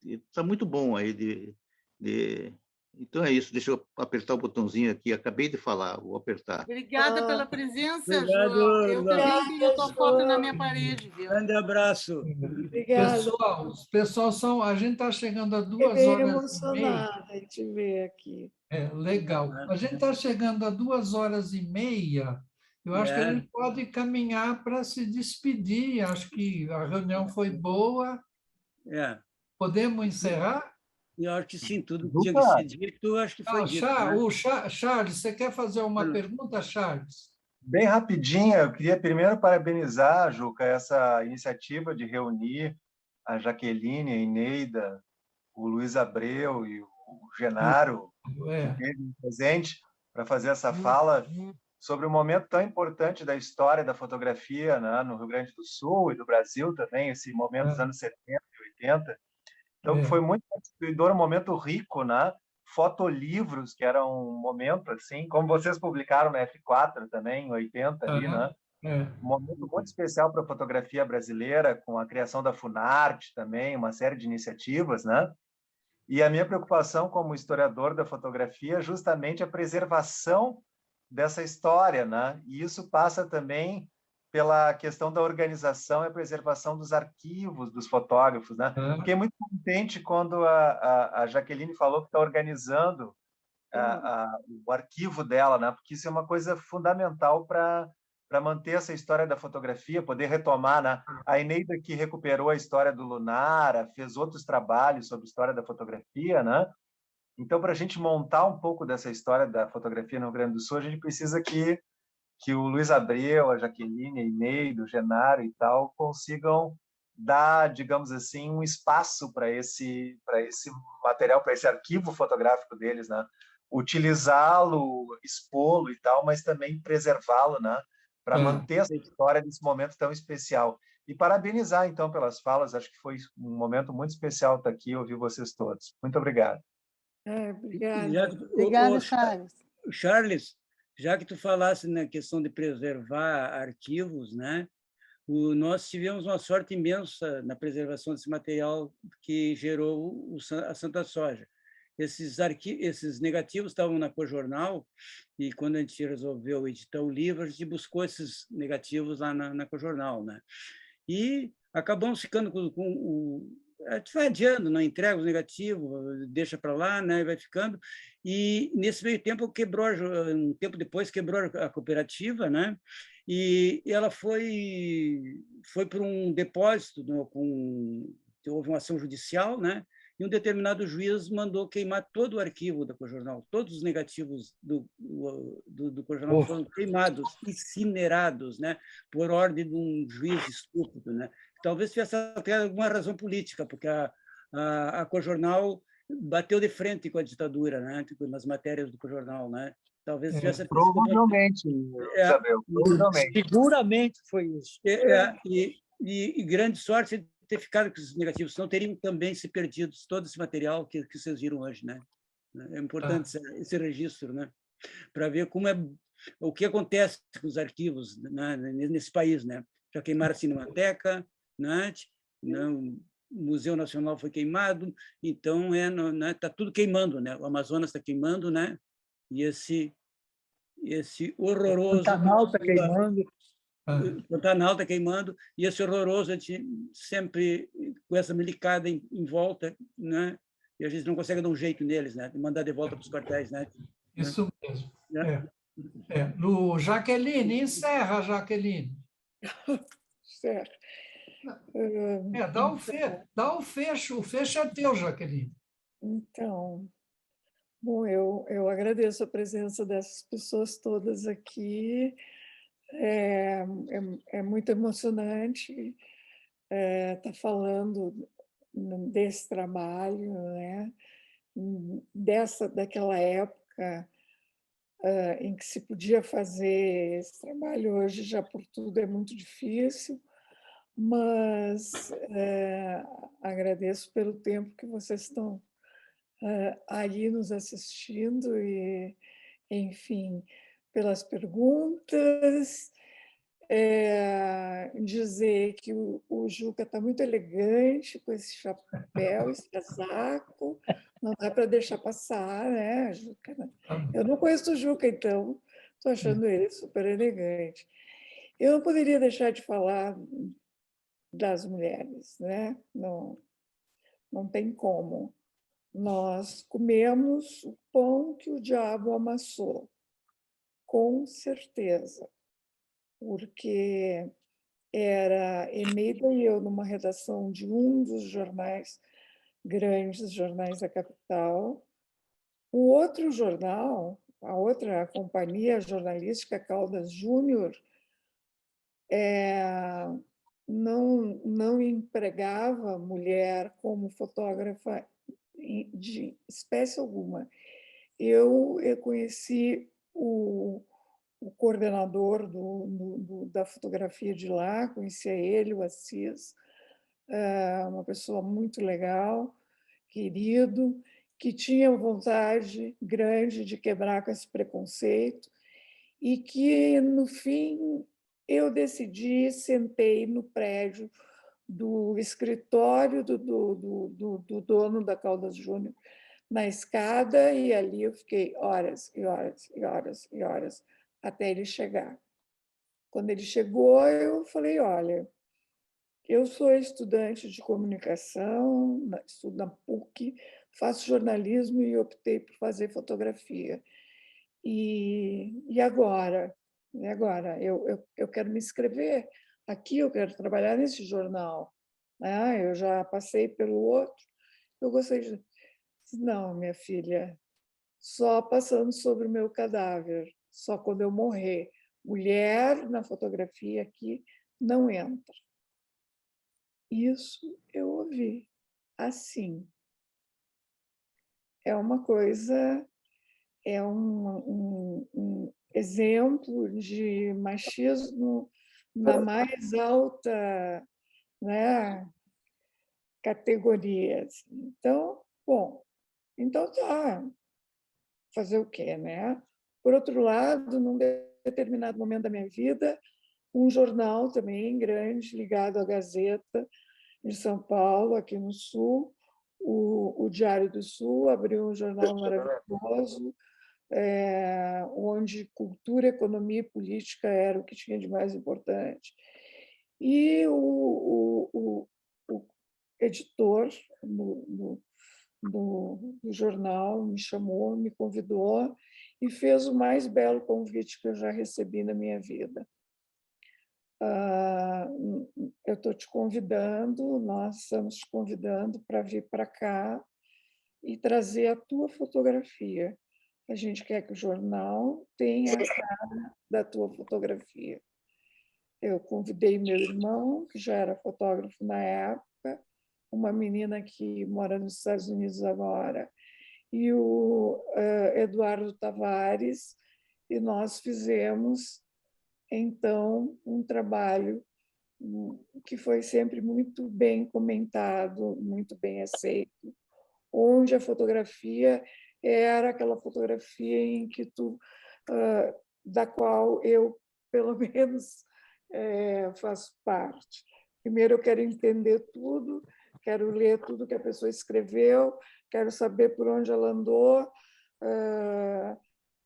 está muito bom aí Então é isso, deixa eu apertar o botãozinho aqui, acabei de falar, vou apertar. Obrigada pela presença, Obrigado, João. Eu também Obrigada, tenho a tua foto na João. minha parede, viu? Grande abraço. Obrigada. Pessoal, a gente está chegando a 2 Fiquei horas e meia. emocionada em te ver aqui. Legal. A gente está chegando a 2 horas e meia. Eu acho que a gente pode caminhar para se despedir. Acho que a reunião foi boa. Podemos encerrar? Eu acho que sim, tudo que tinha que ser dito, acho que foi dito. Charles, você quer fazer uma pergunta, Charles? Bem rapidinha, eu queria primeiro parabenizar, Juca, essa iniciativa de reunir a Jaqueline, a Eneida, o Luiz Abreu e o Genaro, presente, para fazer essa fala sobre um momento tão importante da história da fotografia, né, no Rio Grande do Sul e do Brasil também, esse momento dos anos 70 e 80. Então, foi muito constituidor, um momento rico, né? Fotolivros, que era um momento, assim, como vocês publicaram na F4 também, em 80, ali, né? Um momento muito especial para a fotografia brasileira, com a criação da Funarte também, uma série de iniciativas, né? E a minha preocupação como historiador da fotografia é justamente a preservação dessa história, né? E isso passa também pela questão da organização e a preservação dos arquivos dos fotógrafos, né? Fiquei muito contente quando a Jaqueline falou que está organizando o arquivo dela, né? Porque isso é uma coisa fundamental para manter essa história da fotografia, poder retomar, né? A Eneida, que recuperou a história do Lunara, fez outros trabalhos sobre a história da fotografia, né? Então, para a gente montar um pouco dessa história da fotografia no Rio Grande do Sul, a gente precisa que o Luiz Abreu, a Jaqueline, a Eneida, o Genaro e tal consigam dar, digamos assim, um espaço para esse material, para esse arquivo fotográfico deles, né? Utilizá-lo, expô-lo e tal, mas também preservá-lo, né? Para manter essa história desse momento tão especial. E parabenizar, então, pelas falas. Acho que foi um momento muito especial estar aqui e ouvir vocês todos. Muito obrigado. Obrigada. Obrigada, Charles. Charles, já que tu falasse na questão de preservar arquivos, né? Nós tivemos uma sorte imensa na preservação desse material que gerou a Santa Soja. Esses negativos estavam na Cojornal, e quando a gente resolveu editar o livro, a gente buscou esses negativos lá na Cojornal, né? E acabamos ficando a gente vai adiando, não entrega os negativos, deixa para lá, né, vai ficando. E nesse meio tempo um tempo depois quebrou a cooperativa, né? E ela foi para um depósito, houve uma ação judicial, né? E um determinado juiz mandou queimar todo o arquivo da Cojornal, todos os negativos do Cojornal foram queimados, incinerados, né? Por ordem de um juiz estúpido, né? Talvez tivesse até alguma razão política, porque a Cojornal bateu de frente com a ditadura, né? Nas matérias do Cojornal, né? Talvez tivesse... Provavelmente, Isabel, provavelmente. Seguramente foi isso. E grande sorte de ter ficado com esses negativos, senão teriam também se perdido todo esse material que vocês viram hoje, né? É importante esse registro, né? Para ver o que acontece com os arquivos, né? Nesse país, né? Já queimaram a Cinemateca, né? O Museu Nacional foi queimado, então está tudo queimando, né? O Amazonas está queimando, né? E esse horroroso... O Pantanal está queimando. Pantanal está queimando, e esse horroroso, a gente sempre com essa melicada em volta, né? E a gente não consegue dar um jeito neles, né? De mandar de volta para os quartéis, né? Isso mesmo. Jaqueline, encerra, Jaqueline. Certo. Dá o fecho é teu, Jaqueline. Então, bom, eu agradeço a presença dessas pessoas todas aqui. É muito emocionante estar falando desse trabalho, né? Daquela época em que se podia fazer esse trabalho. Hoje já por tudo é muito difícil, mas agradeço pelo tempo que vocês estão aí nos assistindo e, enfim, pelas perguntas. Dizer que o Juca está muito elegante com esse chapéu, esse casaco, não dá para deixar passar, né, Juca? Eu não conheço o Juca, então estou achando ele super elegante. Eu não poderia deixar de falar das mulheres, né? Não tem como. Nós comemos o pão que o diabo amassou, com certeza, porque era Eneida e eu numa redação de um dos jornais grandes, jornais da capital. O outro jornal, a outra companhia jornalística, Caldas Júnior, não empregava mulher como fotógrafa de espécie alguma. Eu conheci o coordenador da fotografia de lá, conhecia ele, o Assis, uma pessoa muito legal, querido, que tinha vontade grande de quebrar com esse preconceito e que, no fim, eu decidi, sentei no prédio do escritório do dono da Caldas Júnior, na escada, e ali eu fiquei horas e horas e horas e horas até ele chegar. Quando ele chegou, eu falei, olha, eu sou estudante de comunicação, estudo na PUC, faço jornalismo e optei por fazer fotografia. E agora? E agora? Eu quero me inscrever aqui, eu quero trabalhar nesse jornal. Eu já passei pelo outro, eu gostaria de... Não, minha filha, só passando sobre o meu cadáver, só quando eu morrer. Mulher na fotografia aqui não entra. Isso eu ouvi assim. É uma coisa, é um exemplo de machismo na mais alta, né, categoria. Então, bom, então tá, fazer o quê, né? Por outro lado, num determinado momento da minha vida, um jornal também grande, ligado à Gazeta de São Paulo, aqui no Sul, o Diário do Sul, abriu um jornal maravilhoso, onde cultura, economia e política era o que tinha de mais importante. E o editor do jornal me chamou, me convidou e fez o mais belo convite que eu já recebi na minha vida. Eu estou te convidando, nós estamos te convidando para vir para cá e trazer a tua fotografia. A gente quer que o jornal tenha a cara da tua fotografia. Eu convidei meu irmão, que já era fotógrafo na época, uma menina que mora nos Estados Unidos agora, e o Eduardo Tavares, e nós fizemos, então, um trabalho que foi sempre muito bem comentado, muito bem aceito, onde a fotografia era aquela fotografia em que da qual eu, pelo menos, faço parte. Primeiro, eu quero entender tudo, quero ler tudo que a pessoa escreveu, quero saber por onde ela andou,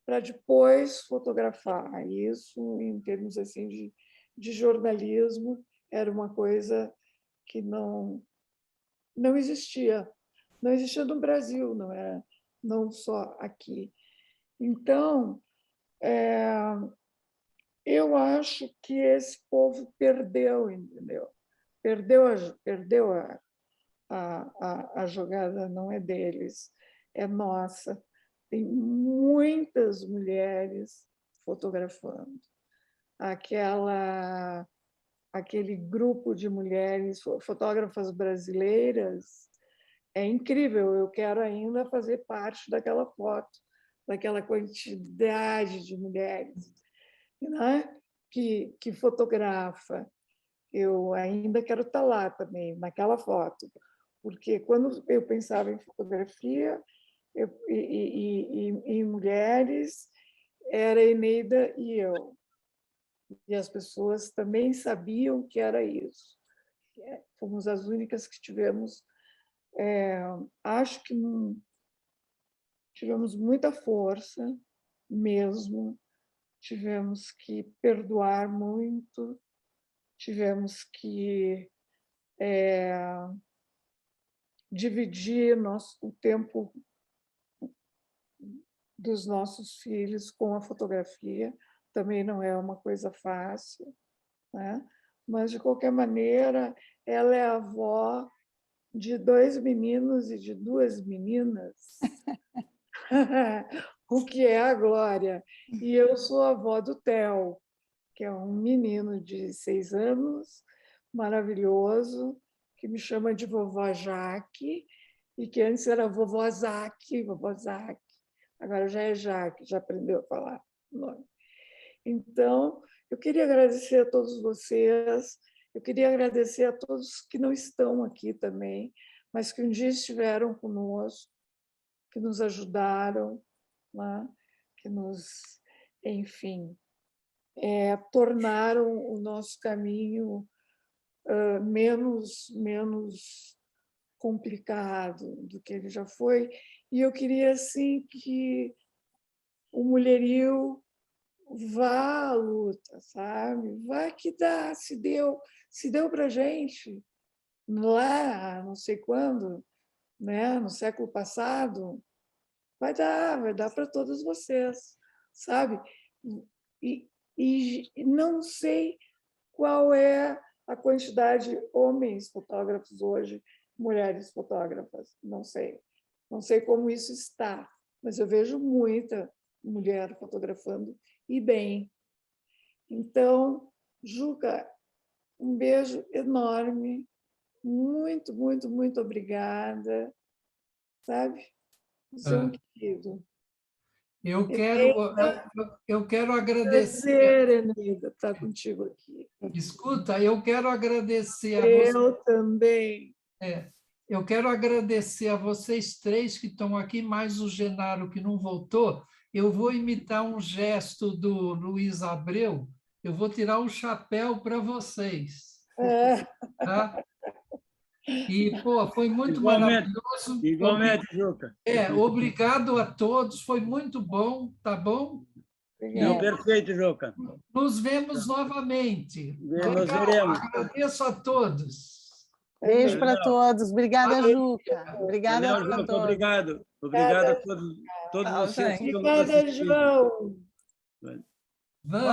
para depois fotografar. Isso em termos assim de jornalismo era uma coisa que não existia. Não existia no Brasil, não só aqui. Então, eu acho que esse povo perdeu, entendeu? Perdeu a jogada, não é deles, é nossa. Tem muitas mulheres fotografando. Aquele grupo de mulheres fotógrafas brasileiras é incrível. Eu quero ainda fazer parte daquela foto, daquela quantidade de mulheres, né? que fotografa. Eu ainda quero estar lá também, naquela foto, porque quando eu pensava em fotografia e em mulheres, era Eneida e eu. E as pessoas também sabiam que era isso. Fomos as únicas que tivemos, acho que tivemos muita força mesmo, tivemos que perdoar muito, tivemos que dividir o tempo dos nossos filhos com a fotografia. Também não é uma coisa fácil, né? Mas, de qualquer maneira, ela é avó de 2 meninos e de 2 meninas, o que é a Glória. E eu sou avó do Theo, que é um menino de 6 anos, maravilhoso, que me chama de vovó Jaque, e que antes era vovó Zaque, agora já é Jaque, já aprendeu a falar o nome. Então, eu queria agradecer a todos vocês, eu queria agradecer a todos que não estão aqui também, mas que um dia estiveram conosco, que nos ajudaram, né? Que nos, enfim, tornaram o nosso caminho menos complicado do que ele já foi. E eu queria, assim, que o mulherio vá à luta, sabe? Vai que dá, se deu para a gente lá, não sei quando, né? No século passado, vai dar para todos vocês, sabe? E não sei qual é a quantidade de homens fotógrafos hoje, mulheres fotógrafas, não sei como isso está, mas eu vejo muita mulher fotografando e bem. Então, Juca, um beijo enorme, muito, muito, muito obrigada, sabe? Você é um querido. Eu quero agradecer. Prazer, Eneida, estar contigo aqui. Escuta, eu quero agradecer a você. Eu também. Eu quero agradecer a vocês 3 que estão aqui, mais o Genaro que não voltou. Eu vou imitar um gesto do Luiz Abreu. Eu vou tirar o chapéu para vocês. Tá? E, foi muito maravilhoso. Igualmente, Juca. Obrigado a todos, foi muito bom, tá bom? Não, perfeito, Juca. Nos vemos novamente. Nos veremos. Agradeço a todos. Beijo para todos. Obrigada, Juca. Obrigada a todos. Obrigado. Obrigado a todos vocês. Obrigada, João. Vamos.